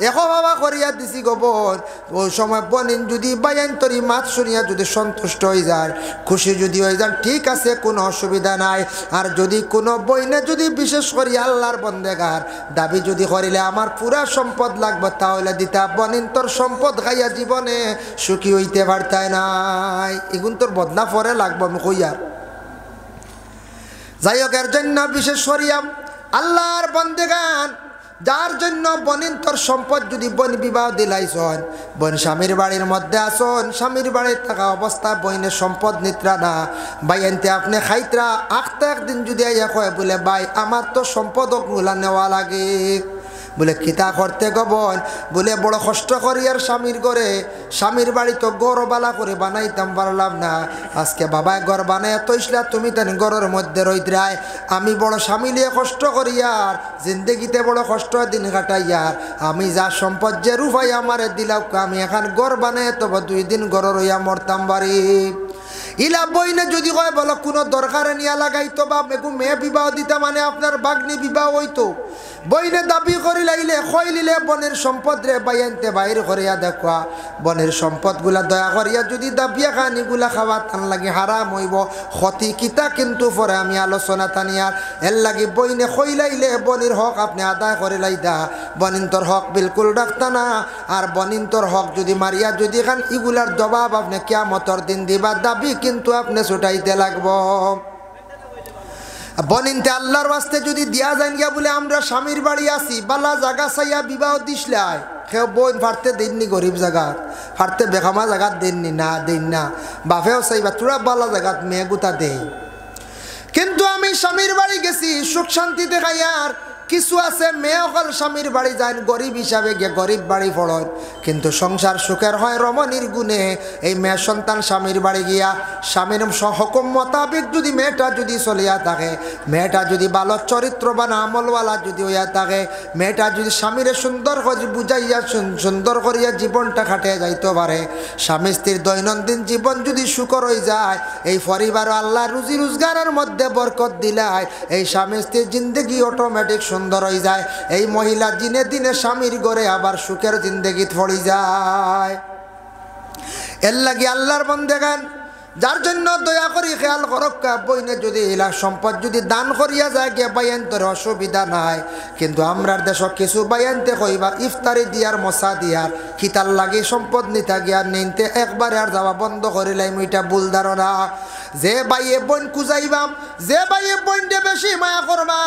1 পাওয়া করিয়া দিছি গোবর ওই সময় বনিন যদি বাইয়ান তোরই মাত শুনিয়া যদি সন্তুষ্ট হয়ে যায় খুশি যদি হয়ে যান ঠিক আছে কোনো অসুবিধা নাই আর যদি কোনো বইনে যদি বিশেষ করি আল্লাহর বন্দেগার দাবি যদি করিলে আমার পুরা সম্পদ লাগবে তাহলে দিতা বনিন তোর সম্পদ খাইয়া জীবনে সুখী হইতে পারতাই নাই এগুন তোর বদলা পরে লাগবে আমি কইয়ার যাই হোক এর জন্য বিশেষ করিয়া আল্লাহর বন্দেগান যার জন্য বনিন তোর সম্পদ যদি বন বিবাহ দিলাইছন বন স্বামীর বাড়ির মধ্যে আসন স্বামীর বাড়ির থাকা অবস্থায় বইনের সম্পদ নিত্রা না ভাই এনতে আপনি খাইতরা আখতা একদিন যদি আইয়া কয় বলে ভাই আমার তো সম্পদ গুলা নেওয়া লাগে বলে কিতা করতে গো বোন? বলে বড় কষ্ট করি আর স্বামীর ঘরে, স্বামীর বাড়ি তো গড়বালা করে বানাইতাম পারলাম না, আজকে বাবায় ঘর বানায় তৈসলা তুমি তেন ঘরের মধ্যে রইদ্রায়, আমি বড় স্বামী নিয়ে কষ্ট করি আর জিন্দগিতে বড় কষ্ট দিন কাটাই আর আমি যা সম্পদ যে রুফাই আমারে দিলাও, আমি এখন ঘর বানায় তবে 2 দিন ঘর রইয়া মরতাম বাড়ি। ইলা বইনে যদি কয় বলো কোনো দরকারে নিয়া লাগাইতো বা মেয়ে বিবাহ দিতে মানে আপনার বাগ্নি বিবাহ হইতো, বইনে দাবি করি লাইলে খইলিলে বনের সম্পদ রে বাইনতে বাইর করিয়া দেখা, বনের সম্পদগুলা দয়া করিয়া যদি দাবিয়া খানিগুলা খাওয়া তান লাগে হারাম হইব ক্ষতি কিতা, কিন্তু পরে আমি আলোচনা তানিয়ার এর লাগি বইনে খইলাইলে বনির হক আপনি আদায় করে লাইদা, বনিন্তর হক বিলকুল রাখতা না, আর বনিন্তর হক যদি মারিয়া যদি খান ইগুলার জবাব আপনি কিয়ামতর দিন দিবা, দাবি কিন্তু আপনি ছুটাইতে লাগবো। বনিনতে আল্লাহর ওয়াস্তে যদি দিয়া যান গিয়া বলে আমরা স্বামীর বাড়ি আছি বালা জায়গা চাইয়া বিবাহ দিসলাই, সেও বোন ফারতে দেননি, গরিব জায়গাত ফারতে বেখামা জায়গাত দেননি, না দেন না, বাপেও চাইবা তোরা বালা জায়গাত মেয়ে গুতা দেই। কিন্তু আমি স্বামীর বাড়ি গেছি সুখ শান্তিতে খাইয়ার, কিছু আছে মেয়ে অকল স্বামীর বাড়ি যায় গরিব হিসাবে গিয়ে গরিব বাড়ি পড়ন, কিন্তু সংসার সুখের হয় রমণীর গুণে। এই মেয়ে সন্তান স্বামীর বাড়ি গিয়া স্বামীর হুকুম মোতাবেক যদি মেয়েটা যদি চলিয়া থাকে, মেয়েটা যদি ভালো চরিত্রবান আমলওয়ালা যদি হইয়া থাকে, মেয়েটা যদি স্বামীরে সুন্দর করে বুঝাইয়া সুন্দর করিয়া জীবনটা কাটিয়ে যাইতে পারে, স্বামী স্ত্রীর দৈনন্দিন জীবন যদি সুখর হয়ে যায়, এই পরিবার আল্লাহ রুজি রোজগারের মধ্যে বরকত দিলায়, এই স্বামী স্ত্রীর জিন্দগি অটোমেটিক সুন্দর হয়ে যায়, এই মহিলা দিনে দিনে স্বামীর ঘরে আবার সুখের জিন্দগি পড়ে যায়। এর লাগি আল্লাহর বন্দেগান যার জন্য দয়া করি খেয়াল করক্কা বইনে যদি এলা সম্পদ যদি দান করিয়া যায় গিয়ে বাইয়ান্তর অসুবিধা নাই, কিন্তু আমরার দেশ কিছু বাইয়ানতে কইবা ইফতারি দিয়ার মশা দিয়ার খিতার লাগে সম্পদ নিতা গিয়া নিনতে একবারে আর যাওয়া বন্ধ করিলাই মুইটা ভুল ধারণা। যে বাইয়ে বোন কুজাইবাম, যে বাইয়ে বোনটে বেশি মায়া করবা,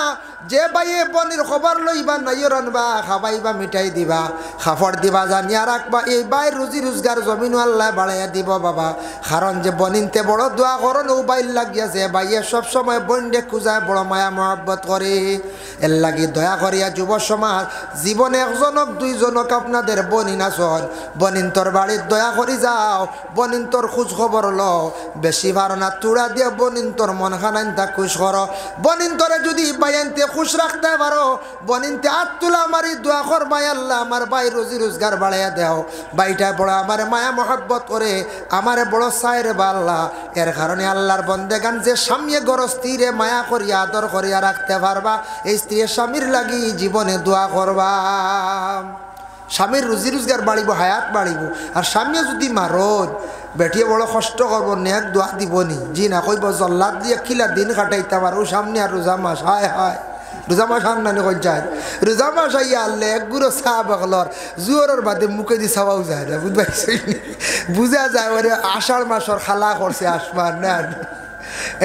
যে বাইয়ে বনির খবর লইবা নাইও রানবা খাবাইবা মিঠাই দিবা খাফড় দিবা জানিয়া রাখবা, এই বাই রুজি রোজগার জমিন আল্লাহ বাড়াইয়া দিব বাবা। কারণ যে বনিনতে বড় দোয়া করো ও বাইর লাগিয়া যে বাইয়ে সবসময় বন্ডে খুঁজায় বড় মায়া মহব্বত করে। এর লাগি দয়া করিয়া যুব সমাজ জীবনে একজনক দুইজনক আপনাদের বনিন আসন, বনিন তোর বাড়ির দয়া করি যাও, বনিন তোর খোঁজ খবর লও, বেশি ভার না তুড়া দিয়ে বনিন তোর মন খানাইন তা খুশ করো। বনিন তোরে যদি বাইনতে খুশ রাখতে পারো, বনিনতে হাত তুলা মারি দোয়া কর ভাই আল্লাহ আমার ভাই রুজি রোজগার বাড়াইয়া দেও, বাইটা বড় আমার মায়া মহব্বত করে আমারে বড় চাইরে বা আল্লাহ। এর কারণে আল্লাহর বন্দেগান যে স্বামী গর স্ত্রীরে মায়া করিয়া আদর করিয়া রাখতে পারবা, এই স্ত্রীর স্বামীর লাগি জীবনে দোয়া করবা, স্বামীর রুজি রোজগার বাড়িব, হায়াত বাড়িব। আর স্বামী যদি মারন বেটিয়ে বড় কষ্ট করবো নেক দোয়া দিবনি, জি না কইব জল্লাদ দিয়ে কিলা দিন কাটাইতে পারো সামনে আর রোজা মাস, হায় হায় রোজা মাস আন্নানি কই যায়, রোজা মাস আইয়া আনলে এক গুঁড়ো চাহ বাকলর জুয়রের বাদে মুখে দি চাওয়াও যায় না, বুঝবাইছি বুঝা যায় ওরে আষাঢ় মাসর খালা করছে আসমান না।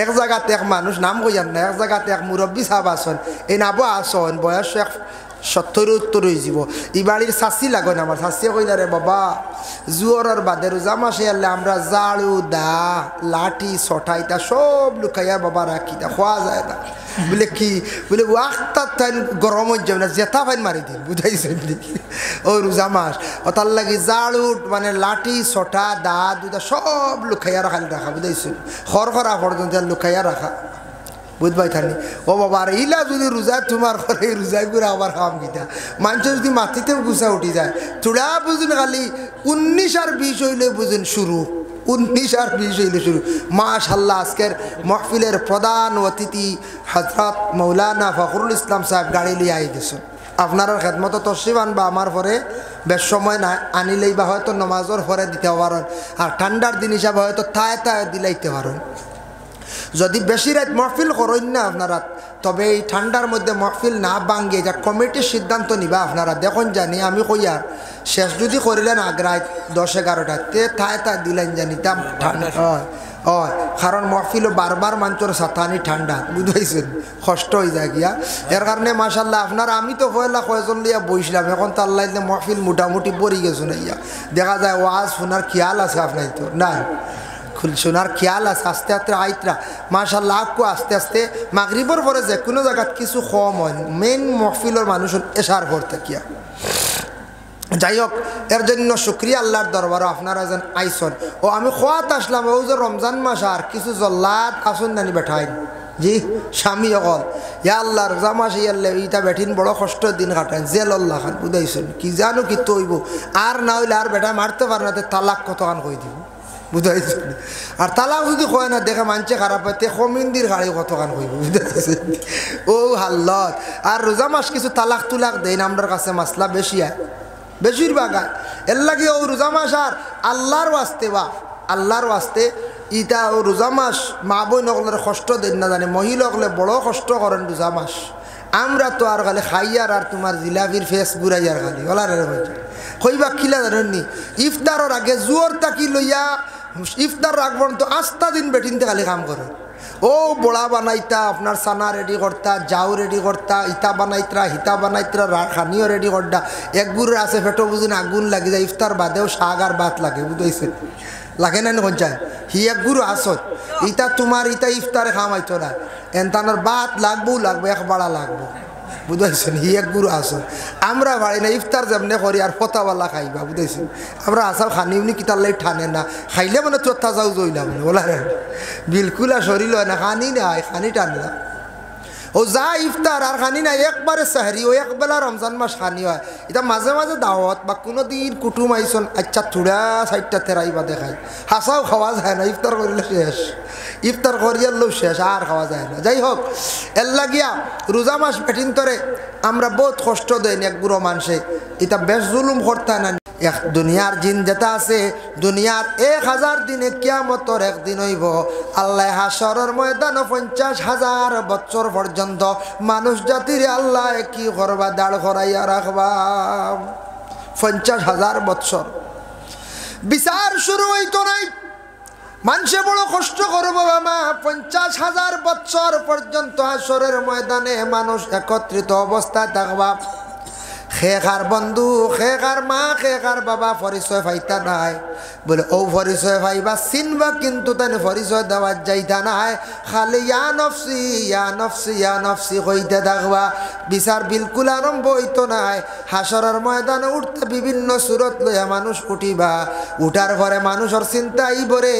এক জায়গাতে এক মানুষ নাম কইয়ার না, এক জায়গাতে এক মুরব্বী সাহেব আসন, এই নাবো আসন বয়স 70-70 হয়ে যাব, এই বাড়ির শাশি লাগেন আমার শাশিয়ে কইলা রে বাবা জুয়রের বাদে রোজা মাসে আনলে আমরা জাড়ু দা লাঠি ছটা ইটা সব লুকাইয়া বাবা রাখি তা খোয়া যায় না। বলে কি বলে ওয়াক্তার টাইম গরম হয়ে যাবে না, জেতা ফাইন মারি দিন, বুঝাইছেন ও রোজা মাস। ও তার লাগি জাড়ু মানে লাঠি ছটা দা দুটা সব লুকাইয়া রাখালি রাখা, বুঝাইছেন খড়খড়া পর্যন্ত লুকাইয়া রাখা, বুঝবাই থানি। ও বাবা আর ইলা যদি রোজা তোমার করে রোজাই করে আবার খাম গিতা মানুষ যদি মাটিতেও গুছা উঠি যায়, তোরা বুঝুন খালি 19 আর 20 হইলে বুঝুন শুরু, 19 আর 20 হইলে শুরু। মাশাআল্লাহ আজকের মাহফিলের প্রধান অতিথি হযরত মৌলানা ফখরুল ইসলাম সাহেব গাড়ি লিয়ে আই গেছেন, আপনারা খেদমত তশরিফ আনবা আমার পরে বেশ সময় না আনিলেই বা হয়তো নমাজের পরে দিতে পারেন, আর ঠান্ডার দিন হিসাবে হয়তো থায় থায় দিলাইতে পারেন। যদি বেশি রাত মহফিল করেন না আপনারা, তবে এই ঠান্ডার মধ্যে মহফিল না ভাঙ্গে যা কমিটির সিদ্ধান্ত নিবা আপনারা দেখুন জানি আমি কইয়ার শেষ যদি করিলেন আগ্রায় 10-11টাতে থায় থায় দিলেন জানি তাম ঠান্ডা হয় হয়, কারণ মহফিলও বারবার মানুষের সাতানি ঠান্ডা, বুঝাইছেন কষ্ট হয়ে যায় গিয়া। এর কারণে মাশাল্লাহ আপনারা আমি তো পয়লা কয়জন লিয়া বইছিলাম, এখন তার লাইলে মহফিল মোটামুটি পড়ি গেছো না, ইয়া দেখা যায় ওয়াজ শোনার খেয়াল আছে আপনার তো না, শোনার খেয়াল আছে আস্তে আস্তে আইতরা মাশাআল্লাহ আকু আস্তে আস্তে মাগরিবর পরে যে কোনো জায়গাত কিছু কম হয় মেন মহফিলের মানুষ এশার করতে কিয়া যাই হোক এর জন্য শুকরিয়া আল্লাহর দরবারে আপনারা যেন আইসন ও আমি খোয়াত আসলাম ও যে রমজান মাস আর কিছু জল্লাদ আসুন নানি বেঠাইন জি স্বামী অকল ইয়া আল্লাহ রোজা মাস ইয়াল্লে ইটা বেঠিন বড় কষ্ট দিন কাটান জেল আল্লাহ খান বুঝাইছেন কি জানো কি তৈব আর না হইলে আর বেটা মারতে পারে না তালাক কতখান কই দিব বুঝাইছেন আর তালাক যদি কয় না দেখে মানছে খারাপ হয় তে কমিন্দির গাড়ি কতখান কইব বুঝাইছেন ও হাল্লত আর রোজা মাস কিছু তালাক তুলাক দেয় না আমার কাছে মাসলা বেশি হয় বেশিরভাগ এর লাগে ও রোজা মাস আর আল্লাহর ওয়াস্তে বা আল্লাহর ওয়াস্তে ইটা ও রোজা মাস মা বই নকলের কষ্ট দেন না জানে মহিলাকলে বড় কষ্ট করেন রোজা মাস আমরা তো আর খালি খাইয়ার আর তোমার জিলাপির ফেস বুড়াইয়ার খালি ওলার কইবা খিলা জানেননি ইফতারের আগে জোর তাকি লইয়া ইফতার রাখবেন তো আস্তা দিন বেটিনতে খালি কাম করে ও বড়া বানাইতা আপনার সানা রেডি করতা যাও রেডি করতা ইতা বানাইতরা হিতা বানাইতরা খানিও রেডি করতা এক গুড়ের আছে ফেটো বুঝুন আগুন লাগি যায় ইফতার বাদেও শাক আর ভাত লাগে বুঝাইছেন লাগে না কোন চায় হি এক গুরু আসত ইতা তোমার ইতা ইফতারে খামাইতো না এনতানোর ভাত লাগবো লাগবে এক বাড়া লাগবো বুঝাইছেন হি এক গুরু আসত আমরা বাড়ি না ইফতার যেমনে করি আর ফতাওয়ালা খাইবা বুঝাইছেন আমরা আসার খানি উনি কিতার লাই ঠানে না খাইলে মানে চোথা যাও জইলাম বলা বিলকুল আর শরীর হয় না খানি নাই খানি টানে না ও যা ইফতার আর খানি না একবারে সাহারি ও একবেলা রমজান মাস খানি হয় এটা মাঝে মাঝে দাওয়াত বা কোনো দিন কুটুম আইসন আচ্ছা থুড়া সাইডটা তেরাইবা দেখায় হাসাও খাওয়া যায় না ইফতার করলে শেষ ইফতার করিয়ালেও শেষ আর খাওয়া যায় না যাই হোক এর লাগিয়া রোজা মাস বেটিন তরে আমরা বহুত কষ্ট দেন এক বুড়ো মানুষে এটা বেশ জুলুম করতে না এক দুনিয়ার জিন যেটা আছে দুনিয়ার 1000 দিনে কিয়ামতর একদিন হইব আল্লাহ হাসরের ময়দানে 50,000 বছর পর্যন্ত মানুষ জাতির আল্লাহ কি করবা দাঁড় করাইয়া রাখবা 50,000 বছর বিচার শুরু হইতো নাই মানুষে বড় কষ্ট করবো বাবা 50,000 বছর পর্যন্ত হাসরের ময়দানে মানুষ একত্রিত অবস্থায় থাকবা খেকার বন্ধু খেকার মা খেকার বাবা পরিচয় পাইতা নাই বলে ও পরিচয় পাইবা চিনবা কিন্তু তাই পরিচয় দেওয়ার যাইতা নাই খালি ইয়া নফসি ইয়া নফসি ইয়া নফসি কইতে থাকবা বিচার বিলকুল আরম্ভ হইতো নাই হাসরের ময়দানে উঠতে বিভিন্ন সুরত লইয়া মানুষ উঠিবা উঠার পরে মানুষের চিন্তা আইবরে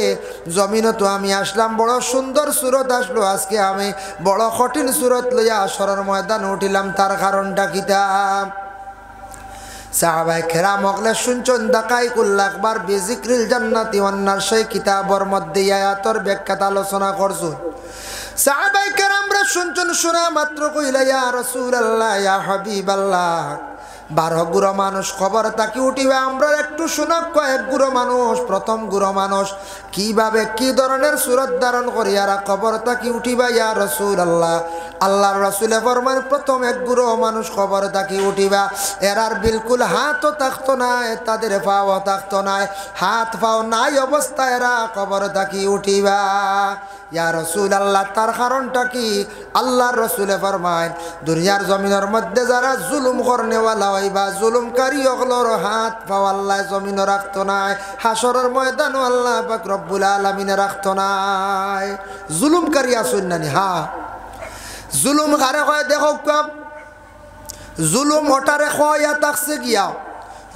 জমিনে তো আমি আসলাম বড় সুন্দর সুরত আসলো আজকে আমি বড় কঠিন সুরত লইয়া হাসরের ময়দানে উঠিলাম তার কারণটা কিতা সাহাবায়ে কেরাম হকলে শুনছেন দাকাইকুল আকবার বিজিক্রিল জান্নাতি ওয়ান নার সেই কিতাবের মধ্যে আয়াতের ব্যাখ্যা আলোচনা করছুন সাহাবায়ে কেরামরা শুনছেন শোনা মাত্র কইলা ইয়া রাসূলুল্লাহ ইয়া হাবিবাল্লাহ 12 গুরু মানুষ খবর তাকি উঠিবে আমরা একটু শোনা কয়েক গুরু মানুষ প্রথম গুরু মানুষ কিভাবে কি ধরনের সুরত ধারণ করিয়ারা খবর তাকি উঠিবা ইয়া রাসূলুল্লাহ আল্লাহর রাসূলে ফরমান প্রথম এক গুরু মানুষ খবর তাকি উঠিবা এরার বিলকুল হাতও থাকতো না তাদের পাও থাকতো না হাত পাও নাই অবস্থায় এরা খবর তাকি উঠিবা ইয়া রাসূলুল্লাহ তার কারণটা কি আল্লাহর রাসূলে ফরমায় দুনিয়ার জমিনের মধ্যে যারা জুলুম করনেওয়ালা হইবা জুলুমকারী ওগুলোর হাত পাও আল্লাহ জমিনে রাখতো না হাসরের ময়দানে আল্লাহ পাক রব্বুল আলামিনে রাখতো না জুলুমকারী আসুন নানি হ্যাঁ জুলুম কারে কয় দেখো কাম জুলুম ওটারে কয়া তাকছে গিয়া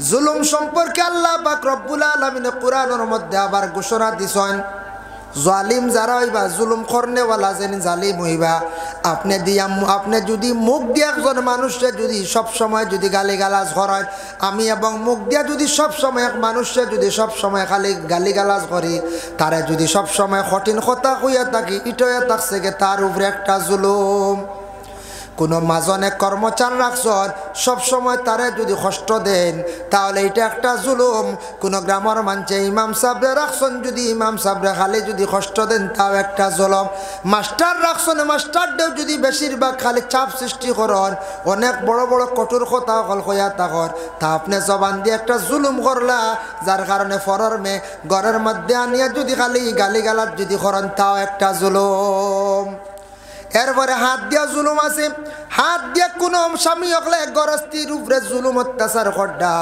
জুলুম সম্পর্কে আল্লাহ পাক রব্বুল আলামিনে কোরআনের মধ্যে আবার ঘোষণা দিছেন জালিম যারা হইবা জুলুম করনেওয়ালা যেন জালিম হইবা আপনি যদি মুখ দিয়ে একজন মানুষে যদি সব সময় যদি গালিগালাজ করেন আমি এবং মুখ দিয়া যদি সব সময় এক মানুষে যদি সব সময় খালি গালিগালাজ করি তারে যদি সব সময় কঠিন কথা কইয়া থাকি ইটয়া থাকছে গে তার উপরে একটা জুলুম কোনো মাজনে কর্মচার রাখছন সব সময় তারে যদি কষ্ট দেন তাহলে এটা একটা জুলুম কোনো গ্রামের মানুষে ইমাম সাহেবরে রাখছন যদি ইমাম সাহেবরে খালি যদি কষ্ট দেন তাও একটা জুলুম মাস্টার রাখছন মাস্টারদেরও যদি বেশিরভাগ খালি চাপ সৃষ্টি করেন অনেক বড় বড় কঠোর কথা কল কইয়া থাকন তা আপনি জবান দিয়ে একটা জুলুম করলা যার কারণে ফরর মেয়ে ঘরের মধ্যে আনিয়া যদি খালি গালিগালাজ যদি করেন তাও একটা জুলুম এরপরে হাত দিয়া জুলুম আছে হাত দিয়া কোনো স্বামী হকলে গরস্তির উপরে জুলুম অত্যাচার করডা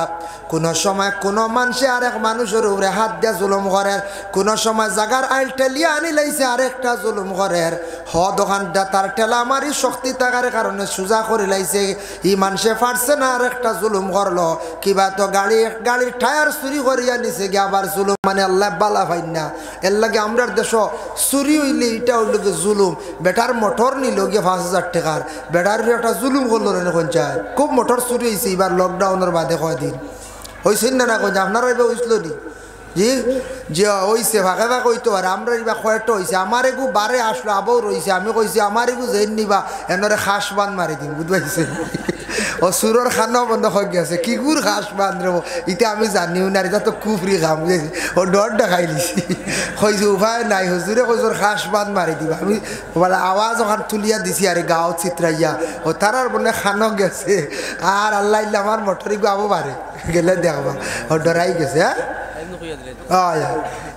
কোনো সময় কোনো মানুষে আরেক মানুষের উপরে হাত দিয়া জুলুম করে, কোনো সময় জাগার আইল ঠেলিয়া আনি লাইছে আরেকটা জুলুম করে। দোকানটা তার ঠেলা মারি শক্তি থাকার কারণে সোজা করে লাইছে, ই মানুষে পারছে না আরেকটা জুলুম করলো। কিবা তো গাড়ির টায়ার চুরি করিয়া নিছে গিয়ে আবার জুলুম, মানে আল্লাহ বালা ভাই না। এর লাগে আমরার দেশ চুরি হইলে এটা হইল গিয়ে জুলুম। বেটার মোটর নিল গিয়ে 5,000 টাকার, বেটার একটা জুলুম করলো না কোন চায়। খুব মোটর চুরি হয়েছে এবার লকডাউনের বাদে কয়দিন হয়েছেন না কোন আপনারা এবার হয়েছিল নি জি যে হয়েছে ফাঁকে ফাঁকে হইতো। আর আমরা এবার কয়েকটা হয়েছে, আমার এগু বারে আসলো আবও রয়েছে। আমি কইছি আমার এগু জেন নিবা এনরে খাস বান মারি দিন, বুঝতে পারছে। ও সুরের খানাও বন্ধ হয়ে গেছে, কি গুড় ঘাস বাঁধ রেব এটা আমি জানিও না, এটা তো কুফরি খাম। ও ডর দেখাই দিছি, কইছে উপায় নাই হুজুরে কইসর ঘাস বাঁধ মারি দিবা। আমি বলে আওয়াজ ওখান তুলিয়া দিছি আর গাঁও চিত্রাইয়া ও তারার বলে খানো গেছে। আর আল্লাহ ইল্লা আমার মোটরি গাবো পারে গেলে দেখবা ও ডরাই গেছে। হ্যাঁ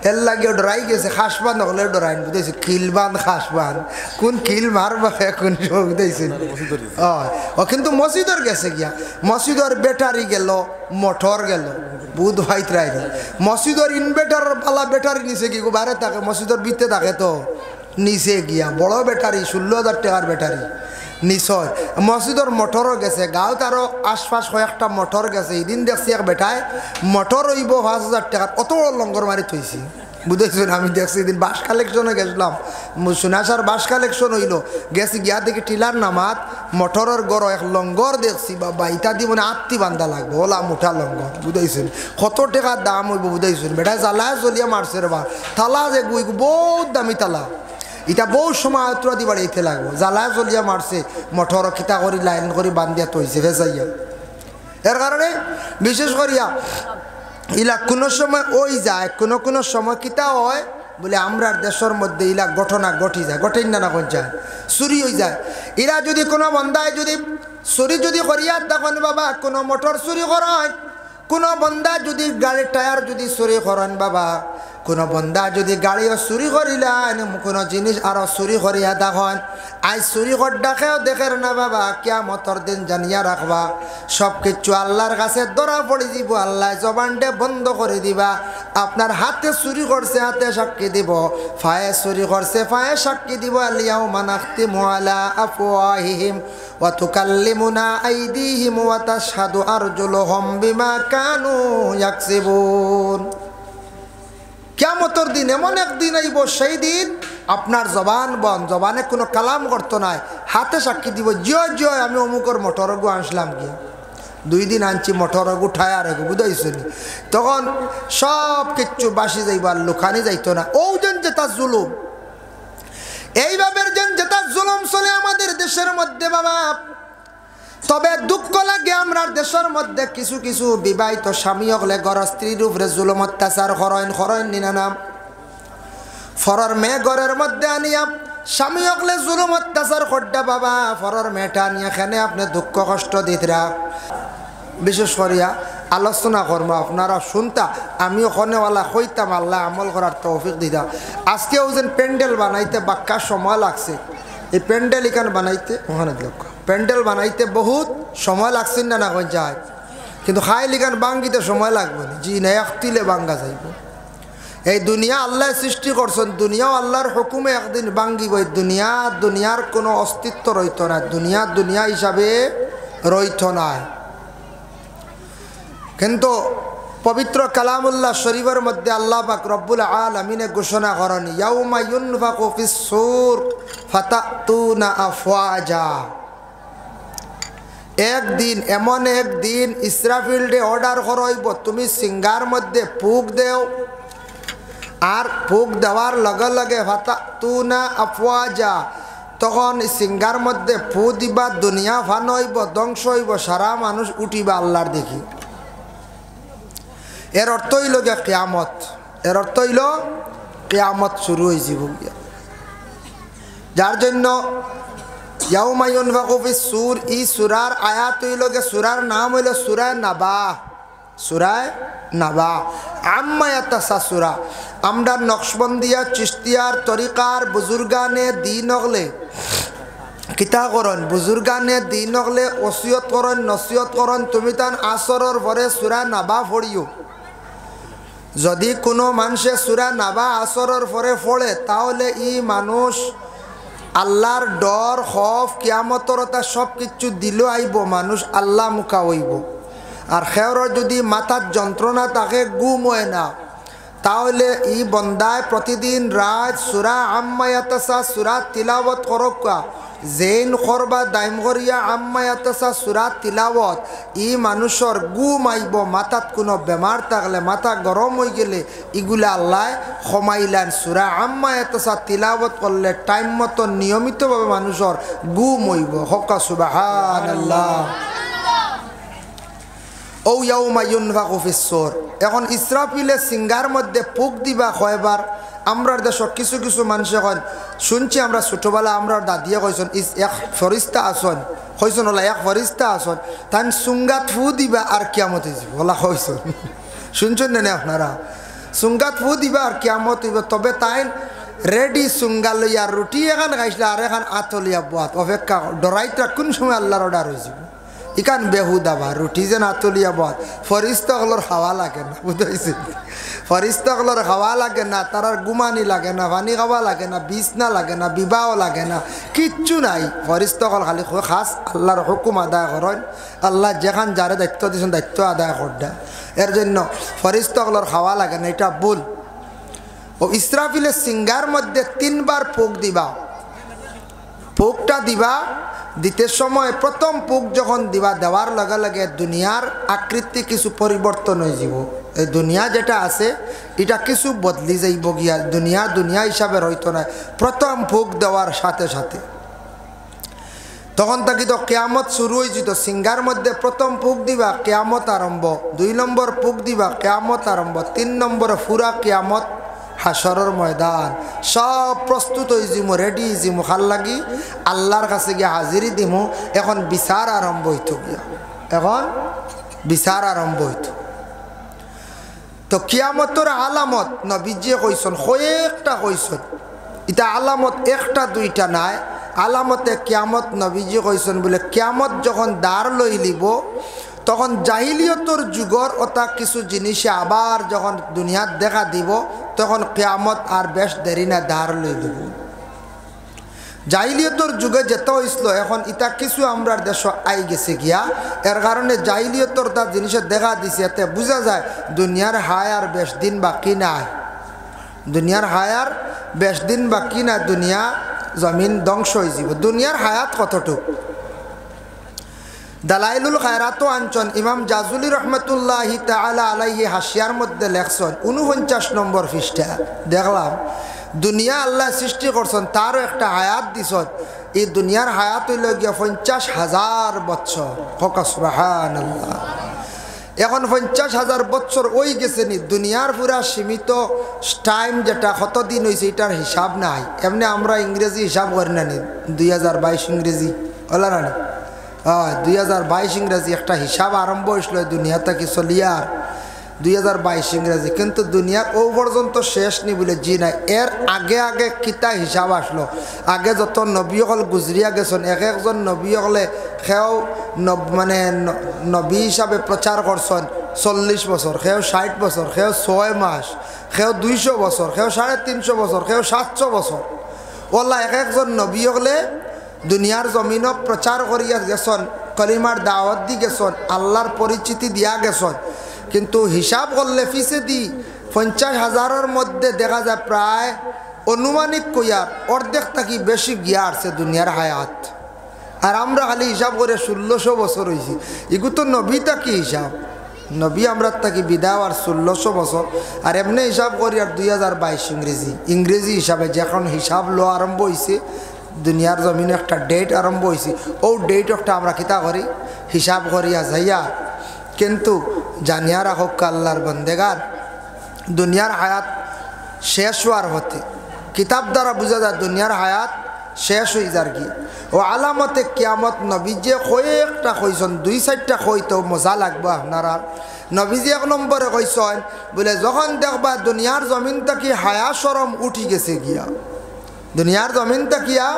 এর লাগে ডরাই গেছে, খাস বাঁধ হলে ডরাইন বুঝেছি। কিল বাঁধ খাস বাঁধ কোন কিল মারবা কোন বুঝেছি। ও কিন্তু মসজিদর গেছে গিয়া, মসজিদর ব্যাটারি গেল, মোটর গেল, বুধ ভাইত রাই মসজিদর ইনভার্টার পালা ব্যাটারি নিচে কি বাইরে থাকে, মসজিদর ভিতরে থাকে তো নিচে গিয়া বড় ব্যাটারি 16,000 টাকার ব্যাটারি নিশ্চয়। মসজিদর মোটরও গেছে, গাঁও তারও আশপাশ কয়েকটা মোটর গেছে। এদিন দেখছি এক বেটায় মোটর হইব 5,000 টাকার, অত বড় লঙ্গর মারি থইছি বুঝেছেন। আমি দেখছি এদিন বাস কালেকশনে গেছিলাম, সোনাসার বাস কালেকশন হইল, গেছি গিয়া দেখি টিলার নামাত মোটরের গড় এক লঙ্গর দেখছি বাবা, ইটা দিয়ে মানে আত্মি বান্ধা লাগবে, ওলা মুঠা লঙ্গর বুঝাইছেন। কত টাকার দাম হইব বুঝাইছেন। বেটায় জ্বালায় জ্বলিয়া মারছে রে বা, তালা যে গুই বহুত দামি তালা, এটা বহু সময় উত্তরা দি বাড়িতে লাগবো। জ্বালায় জ্বলিয়া মারছে, মোটর খিতা করি লাইন করে বান্ধিয়া তৈছে ভেজাইয়া। এর কারণে বিশেষ করিয়া ইলা কোনো সময় ওই যায়, কোনো সময় কিতা হয় বলে আমরার দেশের মধ্যে ইলা ঘটনা ঘটি যায়, ঘটেন না কোন যায় চুরি হয়ে যায়। এরা যদি কোনো বন্ধায় যদি চুরি যদি করিয়া তখন বাবা কোনো মোটর চুরি করেন, কোনো বন্ধা যদি গাড়ির টায়ার যদি চুরি করেন বাবা, কোনো বন্ধা যদি গাড়িও চুরি করিলেন, কোনো জিনিস আরো চুরি করিয়া দেখেন, আজ চুরি কর ডাকেও দেখেন না বাবা, কিয়ামতের দিন জানিয়া রাখবা সব কিছু আল্লাহর কাছে ধরা পড়ে দিব। আল্লাহ জবানটা বন্ধ করে দিবা। আপনার হাতে চুরি করছে হাতে সাক্ষী দিব, ফায়ে চুরি করছে ফায়ে সাক্ষী দিব। আলিয়াউমা নাখতিমু আলা আফওয়াহিহিম ওয়া তুকাল্লিমুনা আইদিহিম ওয়া তাশহাদু আরজুলুহুম বিমা কানু ইয়াকসিবুন। কিয়ামতের দিন এমন একদিন আইব, সেই দিন আপনার জবান বন্ধ, জবানে কোনো কালাম করতো নাই, হাতে সাক্ষী দিব জয় আমি অমুকর মোটর গু আনছিলাম গিয়া 2 দিন আনছি মোটর উঠায় আর বুঝাইছি। তখন সব কিচ্ছু বাসি যাইবার লুকানি যাইতো না। ও যেন যেটা জুলুম, এইভাবে যেন যেটা জুলুম চলে আমাদের দেশের মধ্যে বাবা। তবে দুঃখ লাগে আমরা দেশের মধ্যে কিছু কিছু বিবাহিত স্বামী হলে ঘর স্ত্রীর উপরে জুলুম অত্যাচার করেন নিনা নাম ফরর মেয়ে ঘরের মধ্যে আনিয়া স্বামী হলে জুলুম অত্যাচার করডা বাবা। ফরর মেয়েটা আনিয়া এখানে আপনি দুঃখ কষ্ট দিতরা। বিশেষ করিয়া আলোচনা করবো, আপনারা শুনতা, আমি ওখানেওয়ালা হইতাম, আল্লাহ আমল করার তৌফিক দিতা। আজকেও যেন প্যান্ডেল বানাইতে বাক্কা সময় লাগছে। এই প্যান্ডেল এখানে বানাইতে ওখানে লক্ষ্য প্যান্ডেল বানাইতে বহুত সময় লাগছে না না যায়, কিন্তু খাই লিখান বাঙ্গিতে সময় লাগবে না, জি না একতিলে বাঙ্গা যাইব। এই দুনিয়া আল্লাহ সৃষ্টি করছেন, দুনিয়াও আল্লাহর হুকুমে একদিন বাঙ্গিব। এই দুনিয়ার কোনো অস্তিত্ব রইত না, দুনিয়া হিসাবে রইত না। কিন্তু পবিত্র কালামুল্লাহ শরীফের মধ্যে আল্লাহ পাক রব্বুল আলামিনে ঘোষণা করেন, ইয়াউমা ইউনফাকু ফিস সূর ফাতাতুনা আফওয়াজা। একদিন এমন একদিন ইসরাফিলডে অর্ডার করইব, তুমি সিঙ্গার মধ্যে ফুক দেও, আর ফুক দেওয়ার লগে লগে ফাতাতুনা আফওয়াজা, তখন সিঙ্গার মধ্যে ফু দিবা, দুনিয়া ফান হইব, ধ্বংস হইব, সারা মানুষ উঠিবা আল্লাহর দেখি। এর অর্থ হইল গিয়া কিয়ামত, এর অর্থ হইল কিয়ামত শুরু হয়ে যাব। যার জন্য ইয়াউমা ইউনফাকু ফিস সূর, এই সূরার আয়াত হইল গিয়া, সূরার নাম হইল সূরা নাবা। সূরা নাবা আম্মা ইয়াতাসাসুরা। আমরা নকশবন্দিয়া চিশতিয়ার তরিকার বুজুর্গানে দিন হলে কিতা করন বুজুর্গানে দিন হলে ওসিয়ত করন নসিয়ত করন তুমি তান আসরর পরে সূরা নাবা পড়িও যদি কোনো মানুষে সূরা নাবা আসরর পরে পড়ে তাহলে ই মানুষ আল্লাহর ডর খৌফ কিয়ামতর তা সব কিছু দিল আইব মানুষ আল্লাহ মুখা হইব আর খেয়র যদি মাথার যন্ত্রণা তাকে গুম হয় না তাহলে ই বন্দায় প্রতিদিন রাত সূরা আম্মা ইয়াতাসা সূরা তিলাওয়াত করকা জেন করবা দাইম করিয়া আম্মা ইয়াতাসা সূরা তিলাওয়াত ই মানুষের গুম আইব মাথাত কোনো বেমার থাকলে মাথা গরম হয়ে গেলে ইগুলা আল্লাহ ক্ষমাইলান সূরা আম্মা ইয়াতাসা তিলাওয়াত করলে টাইম মতো নিয়মিতভাবে মানুষের গুম হইব হক সুবহানাল্লাহ ও ইয়াউমা ইউনফাখু ফিস-সূর এখন ইসরাফিলে সিঙ্গার মধ্যে ফুক দিবা কয়বার আমরা দেশ কিছু কিছু মানুষ এখন শুনছি আমরা ছোটবেলা আমরা দাদিয়ে কইছেন এক ফরিস্তা আসন কইছেন ওলা এক ফরিস্তা আসন তান সুঙ্গাত ফু দিবা আর কিয়ামত হইব ওলা কইছেন শুনছেন না আপনারা সুঙ্গাত ফু দিবা আর কিয়ামত হইব তবে তাই রেডি সুঙ্গা লইয়া রুটি এখান খাইছিল আর এখান আতলিয়া বাত অপেক্ষা ডরাইটা কোন সময় আল্লাহর অর্ডার হয়েছিল ইকান বেহুদাবা রুটি যেন আতলিয়া বাত ফরিস্তাগুলোর হাওয়া লাগে না বুঝাইছে ফরিস্তাগুলোর হাওয়া লাগে না তারার গুমানি লাগে না পানি খাওয়া লাগে না বিছনা লাগে না বিবাহ লাগে না কিচ্ছু নাই ফরিস্তাগল খালি খাস আল্লাহর হুকুম আদায় করেন আল্লাহ যেখান যারে দায়িত্ব দিয়েছেন দায়িত্ব আদায় করডা এর জন্য ফরিস্তাগলর হাওয়া লাগে না এটা ভুল ও ইসরাফিলের সিঙ্গার মধ্যে 3 বার ফুক দিবা ফুকটা দিবা দিতে সময় প্রথম ফুক যখন দিবা দেওয়ার লগে লগে দুনিয়ার আকৃতি কিছু পরিবর্তন হয়ে যাব এই দুনিয়া যেটা আছে এটা কিছু বদলি যাইব গিয়া দুনিয়া হিসাবে রইতো না প্রথম ফুক দেওয়ার সাথে সাথে তখন থাকি তো কিয়ামত শুরু হয়ে যেত সিঙ্গার মধ্যে প্রথম ফুক দিবা কিয়ামত আরম্ভ 2 নম্বর ফুক দিবা কিয়ামত আরম্ভ 3 নম্বর ফুরা কিয়ামত হাসরের ময়দান সব প্রস্তুত হয়ে যাবো রেডি যাবো খাল লাগি আল্লাহর কাছে গিয়ে হাজিরি দিমু এখন বিচার আরম্ভ হইতো গিয়া এখন বিচার আরম্ভ হইতো তো কিয়ামতের আলামত নবীজি কইছেন কয়েকটা কইছেন এটা আলামত একটা দুইটা নাই আলামতে কিয়ামত নবীজি কইছেন বলে কিয়ামত যখন দাঁড় লই লিব তখন জাহিলিয়তর যুগর ওটা কিছু জিনিসে আবার যখন দুনিয়াত দেখা দিব তখন কিয়ামত আর বেশ দেরি না দাঁড় লই দিব জাহিলিয়তর যুগে যেতে হয়েছিল এখন ইটা কিছু আমরা দেশ আই গেছে গিয়া এর কারণে জাহিলিয়তর তার জিনিসের দেখা দিছে এতে বোঝা যায় দুনিয়ার হায়ার বেশ দিন বাকি নাই দুনিয়ার হায়ার বেশ দিন বাকি না দুনিয়া জমিন ধ্বংস হয়ে যাব দুনিয়ার হায়াত কতটুক দালাইলুল খায়রাত আনছন ইমাম জাজুলি রহমতুল্লাহি তাআলা আলাইহি হাসিয়ার মধ্যে লেখছেন 49 নম্বর পৃষ্ঠা দেখলাম দুনিয়া আল্লাহ সৃষ্টি করছেন তারও একটা হায়াত দিছেন এই দুনিয়ার হায়াত হইল গিয়া 50,000 বছর হক সুবহানাল্লাহ এখন 50,000 বছর ওই গেছে নি দুনিয়ার পুরা সীমিত টাইম যেটা কতদিন হয়েছে এটার হিসাব নাই এমনি আমরা ইংরেজি হিসাব করি না নি 2022 ইংরেজি ওলা না 2022 ইংরেজি একটা হিসাব আরম্ভ হয়েছিল দুনিয়া থেকে চলিয়ার 2022 ইংরেজি কিন্তু দুনিয়ার ও পর্যন্ত শেষ নি বলে জি নাই এর আগে আগে কিতা হিসাব আসলো আগে যত নবী হল গুজরিয়া গেছেন এক একজন নবী হলে সেও মানে নবী হিসাবে প্রচার করছেন 40 বছর সেও 60 বছর সেও 6 মাস সেও 200 বছর সেও 350 বছর সেও 700 বছর ওলা এক একজন নবী হলে দুনিয়ার জমিনক প্রচার করিয়া গেছেন কলিমার দাওয়াত দি গেছেন আল্লাহর পরিচিতি দিয়া গেছেন কিন্তু হিসাব করলে ফিসে দি 50,000-এর মধ্যে দেখা যায় প্রায় অনুমানিক কইয়ার অর্ধেক থাকি বেশি গিয়া আসছে দুনিয়ার হায়াত আর আমরা খালি হিসাব করে 1600 বছর হয়েছি এগুলো তো নবী থাকি হিসাব নবী আমরা থাকি বিদায় আর 1600 বছর আর এমনি হিসাব করি আর 2022 ইংরেজি হিসাবে যখন হিসাব লো আরম্ভ হয়েছে দুনিয়ার জমিনে একটা ডেট আরম্ভ হয়েছে ও ডেট একটা আমরা কিতা করি হিসাব করিয়া যাইয়া কিন্তু জানিয়া রাখক আল্লাহর বন্দেগার দুনিয়ার হায়াত শেষ হওয়ার হতে কিতাব দ্বারা বোঝা যায় দুনিয়ার হায়াত শেষ হয়ে যার গিয়ে ও আলামতে কিয়ামত নবীজি কয়েকটা কইছেন 2-4টা কইতো মজা লাগবে আপনারা নবীজি 1 নম্বরে কইছেন বলে যখন দেখবা দুনিয়ার জমিন থেকে হায়া শরম উঠি গেছে গিয়া দুনিয়ার জমিন তাকিয়া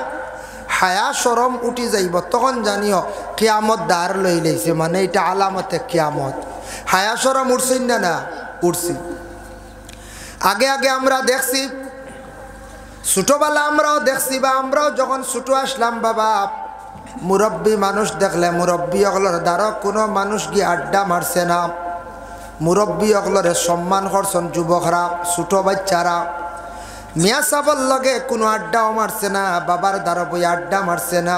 হায়া শরম উঠি যাইব তখন জানিও কিয়ামত দ্বার লই লইছে, মানে এটা আলামতে কিয়ামত। হায়া শরম উঠছেন না? না উঠছি। আগে আগে আমরা দেখছি, ছোটবেলা আমরাও দেখছি, বা আমরাও যখন ছোট আসলাম বাবা, মুরব্বী মানুষ দেখলে মুরব্বী অগলর দ্বারা কোনো মানুষ গিয়ে আড্ডা মারছে না, মুরব্বী অগলরে সম্মান করছেন যুবকরা, ছোট বাচ্চারা। মিয়া সাবর লগে কোনো আড্ডাও মারছে না, বাবার দ্বারা বই আড্ডা মারছে না,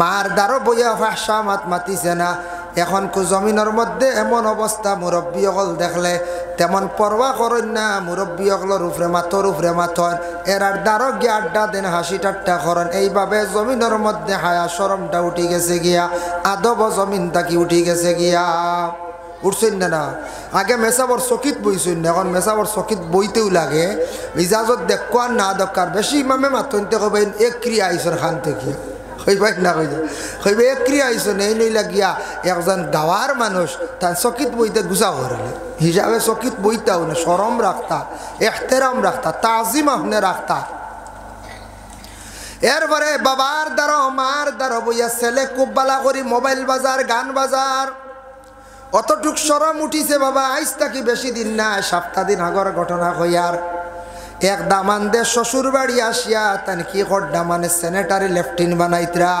মার দ্বারা বইয়া ভাষা মাত মাতিছে না। এখন জমিনের মধ্যে এমন অবস্থা, মুরব্বী অকল দেখলে তেমন পরোয়া করেন না, মুরব্বী অকলর উপরে মাথর এরার দ্বারা গিয়ে আড্ডা দেন, হাসি ঠাট্টা করেন। এইভাবে জমিনের মধ্যে হায়া শরমটা উঠি গেছে গিয়া, আদব জমিন তাকি উঠি গেছে গিয়া। উঠছেন না? না আগে মেসাবর চকিত বইছেন, এখন মেসাবর চকিত বইতেও লাগে, ইজাজত দেখো আর না দরকার বেশি ইমামে মাতনতে কবেন এক ক্রিয়া আইসর খান থেকে হইবাই না, হইবে এক ক্রিয়া আইসো নেই নইলা গিয়া একজন গাওয়ার মানুষ তার চকিত বইতে গুছা করলে হিসাবে চকিত বইতাও না, শরম রাখতা, এহতেরাম রাখতা, তাজিম আপনি রাখতা। এরপরে বাবার দ্বারা মার দ্বারা বইয়া ছেলে খুব বালা করি মোবাইল বাজার, গান বাজার, অতটুক শরম উঠিছে বাবা। আইস তাকি বেশি দিন না, সপ্তাহ দিন আগর ঘটনা হইয়ার এক দামানদের শ্বশুর বাড়ি আসিয়া তান কি কর দামানে স্যানিটারি লেফটিন বানাইতরা।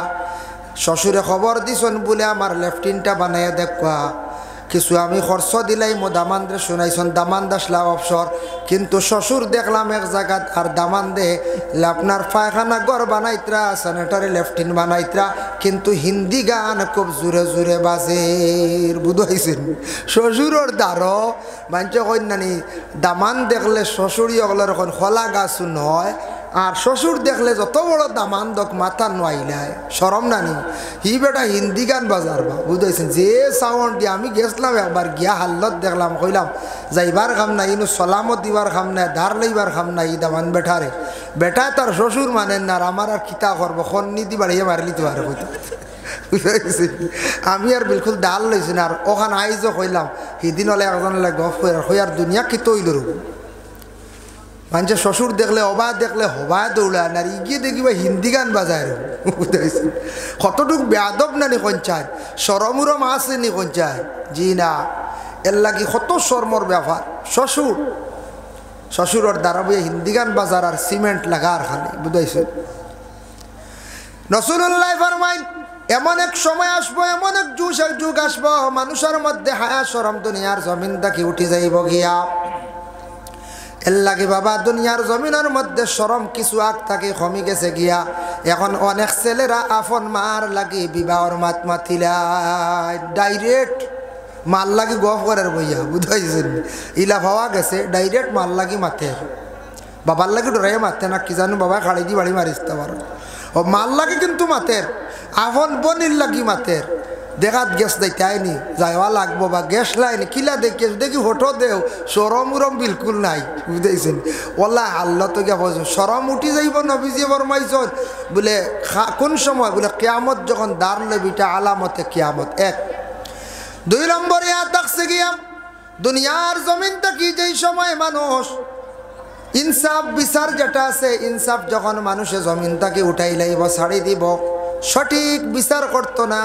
শ্বশুরে খবর দিছন বলে আমার লেফটিনটা বানাইয়া দেখা, কিছু আমি খরচ দিলাই মো দামানদের শুনাইছন, দামান দাসলা অবসর। কিন্তু শ্বশুর দেখলাম এক জায়গাত আর দামান দে আপনার পায়খানা ঘর বানাইতরা, স্যানিটারি লেফটিন বানাইতরা, কিন্তু হিন্দি গান খুব জোরে জোরে বাজের। বুঝাইছেন শ্বশুরের দ্বারো মানছে কন্যানি দামান দেখলে শ্বশুরি ওগুলোর এখন খোলা গাছ নয়, আর শ্বশুর দেখলে যত বড় দামান দক মাথা নোয়াইলায় শরম নানি, হি বেটা হিন্দি গান বাজার বা। বুঝাইছেন যে সাউন্ড দিয়ে আমি গেছিলাম একবার গিয়া হাল্লত দেখলাম, কইলাম যাইবার খাম না, ইনু সলামত দিবার খাম না, ধার লইবার খাম না, ই দামান বেটারে বেটা তার শ্বশুর মানেন না, আর আমার আর কিতা করবো খন্নি দি বাড়িয়ে মারলি তো আর কইতে। আমি আর বিলকুল ডাল লইছি না, আর ওখানে আইজও কইলাম সিদিন হলে একজন গফ হইয়ার দুনিয়া কি তৈল রূপ মানুষ শ্বশুর দেখলে অবা দেখলে হবা দৌড়ান, আর ইগিয়ে দেখিবা হিন্দি গান বাজায়। বুঝতে কতটুক বেয়াদব না নি কঞ্চায়, সরমুরম আছে নি কঞ্চায়, জি না। এর লাগি কত শর্মর ব্যাপার। শ্বশুরের দ্বারা বইয়ে হিন্দি গান বাজার আর সিমেন্ট লাগার খালি। বুঝাইছে রাসূলুল্লাহ ফরমাইন এমন এক সময় আসবো, এমন এক যুগ আসবো, মানুষের মধ্যে হায়া শরম দুনিয়ার জমিন থাকি উঠি যাইব গিয়া। এর লাগে বাবা দুনিয়ার জমিনের মধ্যে শরম কিছু আগ থাকে কমে গেছে গিয়া। এখন অনেক ছেলেরা আপন মার লাগি বিবাহর মাত মাতিলাই, ডাইরেক্ট মাল লাগি গফ করার বইয়া। বুঝাইছেন ইলা ভাবা গেছে ডাইরেক্ট মাল লাগি মাতে, বাবার লাগি ডরাই মাতে না, কি জানো বাবা খাড়ি দি বাড়ি মারিতে পারো। ও মাল লাগে কিন্তু মাতের, আপন বনির লাগি মাতের। দেখাত গ্যাস দেয় আইনি যাইওয়া লাগবো বা গ্যাস লাইনি কিলা দেখি ফটো দেও, সরম উরম বিলকুল নাই। বুঝতেছেন ওলা আল্লাহ তো গিয়া বলছেন সরম উঠি যাইব। নবীজি ফরমাইছেন বলে কোন সময় বলে কিয়ামত যখন দাঁড় লবিটা আলামতে কিয়ামত। এক দুই নম্বর ইয়া থাকছে গিয়া দুনিয়ার জমিন থাকি যেই সময় মানুষ ইনসাফ বিচার যেটা আছে, ইনসাফ যখন মানুষে জমিন তাকে উঠাই লাইব ছাড়ি দিব, সঠিক বিচার করতো না।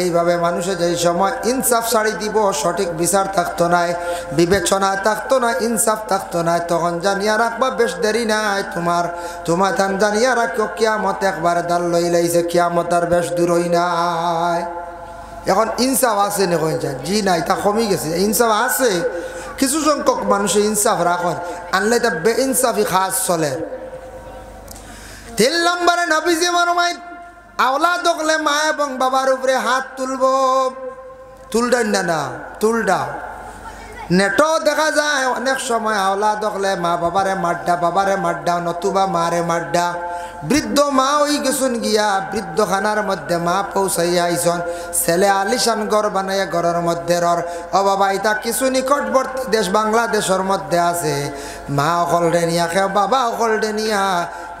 এইভাবে মানুষে যেই সময় ইনসাফ ছাড়ি দিব, সঠিক বিচার থাকতো না, বিবেচনা থাকতো না, ইনসাফ থাকতো না, তখন জানিয়া রাখবা বেশ দেরি নাই তোমার থান জানিয়া রাখো কিয়ামত একবার দাল লই লাইছে, কিয়ামত আর বেশ দূরই নাই। এখন ইনসাফ আছে নি কই যায়? জি নাই, তা কমে গেছে। ইনসাফ আছে, কিছু সংখ্যক মানুষে ইনসাফ রাখেন, আনলে তা বে ইনসাফি খাস চলে। 3 নম্বরে নবীজি ফরমায় আওলাদ হলে মা এবং বাবার উপরে হাত তুলবেন না তুলডা। নেটও দেখা যায় অনেক সময় আওলাদ হলে মা বাবারে মাড্ডা নতুবা মারে মাড্ডা। বৃদ্ধ মা হয়ে গেছুন গিয়া বৃদ্ধখানার মধ্যে মা পৌঁছাইয়া আইসন, ছেলে আলিশান ঘর বানাইয়া ঘরের মধ্যে ও বাবা এটা কিছু নিকটবর্তী দেশ বাংলাদেশের মধ্যে আছে, মা অকল ডেনিয়া খেয়ে বাবা অকল ডেনিয়া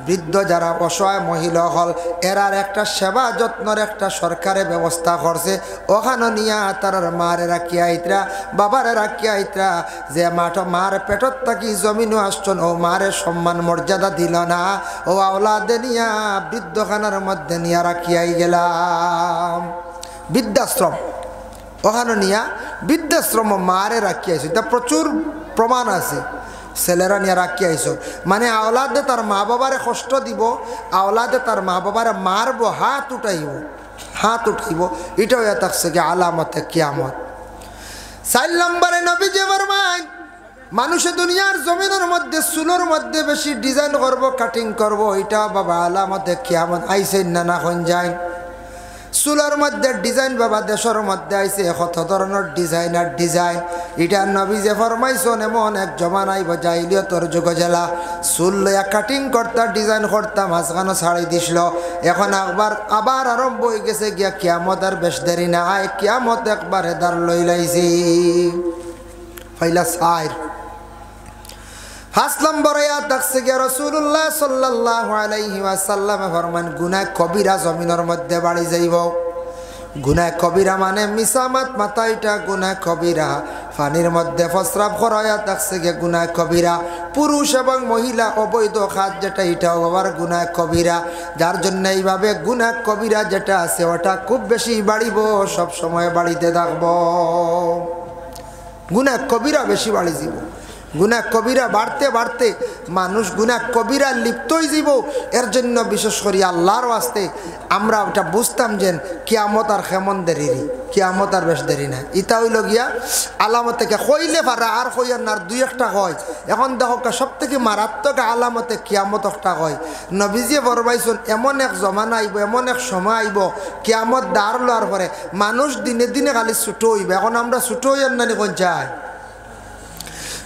বৃদ্ধ যারা অসহায় মহিলা হল এরার একটা সেবা যত্নর একটা সরকারে ব্যবস্থা করছে। ওখানে নিয়া তার মারে রাখিয়া আইতরা, বাবারে রাখিয়া আইতরা, যে মার পেটত থাকি জমিনও আসছন ও মারে সম্মান মর্যাদা দিল না, ও আওলাদে নিয়া বৃদ্ধখানার মধ্যে নিয়া রাখিয়াই গেলাম। বৃদ্ধাশ্রম ওখানে নিয়া বৃদ্ধাশ্রম মারে রাখি আইসো, এটা প্রচুর প্রমাণ আছে। ছেলেরা নিয়ে রাখি আইসো মানে আওলাদে তার মা বাবারে কষ্ট দিব, আওলাদে তার মা বাবারে মারব, হাত উঠাইব, এটা হয়ে থাকছে কি আলামতে কিয়ামত। 4 নম্বরে নবীজি ফরমায় মানুষে দুনিয়ার জমিনের মধ্যে চুলোর মধ্যে বেশি ডিজাইন করব, কাটিং করব, এটা বাবা আলামতে কিয়ামত আইসে না কোন যায়। চুলোর মধ্যে ডিজাইন বাবা দেশের মধ্যে আইসে কত ধরনের ডিজাইন। এটা নবী যে ফরমাইছেন এমন এক জমান আইব জাহিলিয়তর যুগ জেলা চুল লইয়া কাটিং করতা, ডিজাইন করতা, মাঝখানে ছাড়ি দিছিল। এখন আবার আরম্ভ হয়ে গেছে গিয়া কিয়ামত, আর বেশ দেরি না, আয় কিয়ামত একবারে দাঁড় লই লাইছি। পয়লা 5 নম্বরে দেখছে গিয়া রাসূলুল্লাহ সাল্লাল্লাহু আলাইহি ওয়াসাল্লাম ফরমান গুনাহ কবিরা জমিনের মধ্যে বাড়ি যাইব। গুনাহ কবিরা মানে মিসামাত মাথাইটা গুনাহ কবিরা, পানির মধ্যে প্রস্রাব করায়া দেখছে গিয়া গুনাহ কবিরা। পুরুষ এবং মহিলা অবৈধ কাজ যেটা এটাও আবার গুনাহ কবিরা। যার জন্য এইভাবে গুনাহ কবিরা যেটা আছে ওটা খুব বেশি বাড়িব, সব সময় বাড়িতে থাকবো। গুনাহ কবিরা বেশি বাড়ি যাব, গুনাহ কবিরা বাড়তে বাড়তে মানুষ গুনাহ কবিরা লিপ্তই যাব। এর জন্য বিশেষ করে আল্লাহর ওয়াস্তে আমরা ওটা বুঝতাম যে কিয়ামত আর কেমন দেরি, কিয়ামত আর বেশ দেরি না। ইটা হইল গিয়া আলামত থেকে কইলে পারা আর কইয়ার না, 2-1টা কয়। এখন দেখো সব থেকে মারাত্মক আলামতে কিয়ামত একটা কয়। নবীজি ফরমাইছেন এমন এক জমানা আইব, এমন এক সময় আইব কিয়ামত দাঁড় লওয়ার পরে মানুষ দিনে দিনে খালি ছুটো হইবে। এখন আমরা ছুটো হইয়ার নানি কোন চাই,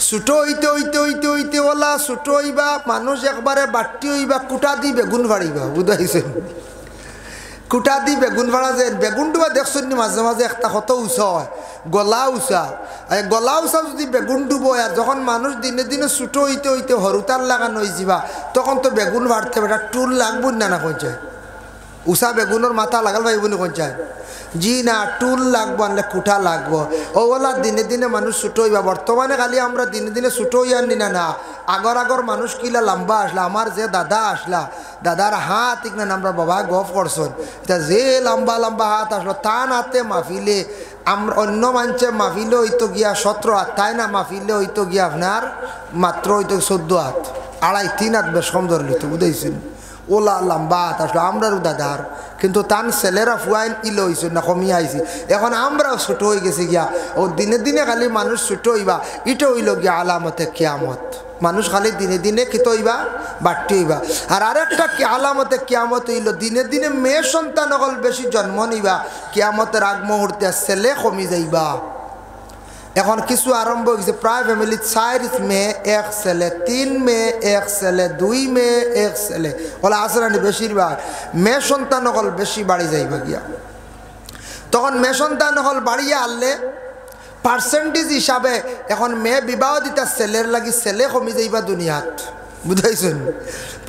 ছুটো হইতে হইতে হইতে হইতে ওলা ছুটো হইবা, মানুষ একবারে বাট্টি হইবা, কুটা দি বেগুন ফাড়িবা। বুঝাইছেন কুটা দি বেগুন ফাড়া যে বেগুনটো দেখছেন নি মাঝে মাঝে একটা কত উঁচা হয়, গলা উঁচা যদি বেগুন ডুবো। আর যখন মানুষ দিনে দিনে ছুটো হইতে হইতে হরুতার লাগানো হয়ে যাবা তখন তো বেগুন ফাড়তে বেটা টুল লাগবো না কইছে, উষা বেগুনের মাথা লাগাল ভাইব না কোন চায়, জি না টুল লাগবো, আনলে কুঠা লাগবো। ওলা দিনে দিনে মানুষ ছুটো হইবা। বর্তমানে খালি আমরা দিনে দিনে ছুটো হইয়ার নি না, আগর মানুষ কিলা লম্বা আসলা। আমার যে দাদা আসলা, দাদার হাত ইকনা আমরা বাবা গফ করছেন, এটা যে লম্বা লম্বা হাত আসলো তান হাতে মাহফিলে আমরা অন্য মানুষে মাহফিলে হইতো গিয়া 17 হাত, তাই না মাহফিলে হইতো গিয়া আপনার মাত্র হইতো 14 হাত, 2.5-3 হাত বেশ কম ধরলি তো। বুঝাইছেন ওলা লম্বা হাত আসলো আমরারও দাদার, কিন্তু তান ছেলেরা ফুয়াইন ইলো হয়েছে না কমিয়ে আইছি। এখন আমরাও ছোটো হয়ে গেছি গিয়া। ও দিনে দিনে খালি মানুষ ছোটো হইবা, এটা হইল গিয়া আলামতে কিয়ামত। মানুষ খালি দিনে দিনে কিত হইবা, বাড়তি হইবা। আর আরেকটা কি আলামতে কিয়ামত হইল দিনে দিনে মেয়ে সন্তান হল বেশি জন্ম নিবা, কিয়ামতের আগ মুহূর্তে ছেলে কমি যাইবা। এখন কিছু আরম্ভ হয়েছে, প্রায় ফ্যামিলি 4 মেয়ে 1 ছেলে, 3 মেয়ে 1 ছেলে, 2 মেয়ে 1 ছেলে বলে আসরানি। বেশিরভাগ মেয়ে সন্তান হল বেশি বাড়ি যাইবা গিয়া। তখন মেয়ে সন্তান হল বাড়িয়ে আনলে পার্সেন্টেজ হিসাবে এখন মেয়ে বিবাহ দিতা ছেলের লাগি ছেলে কমি যাইবা দুনিয়াত। বুঝাইছেন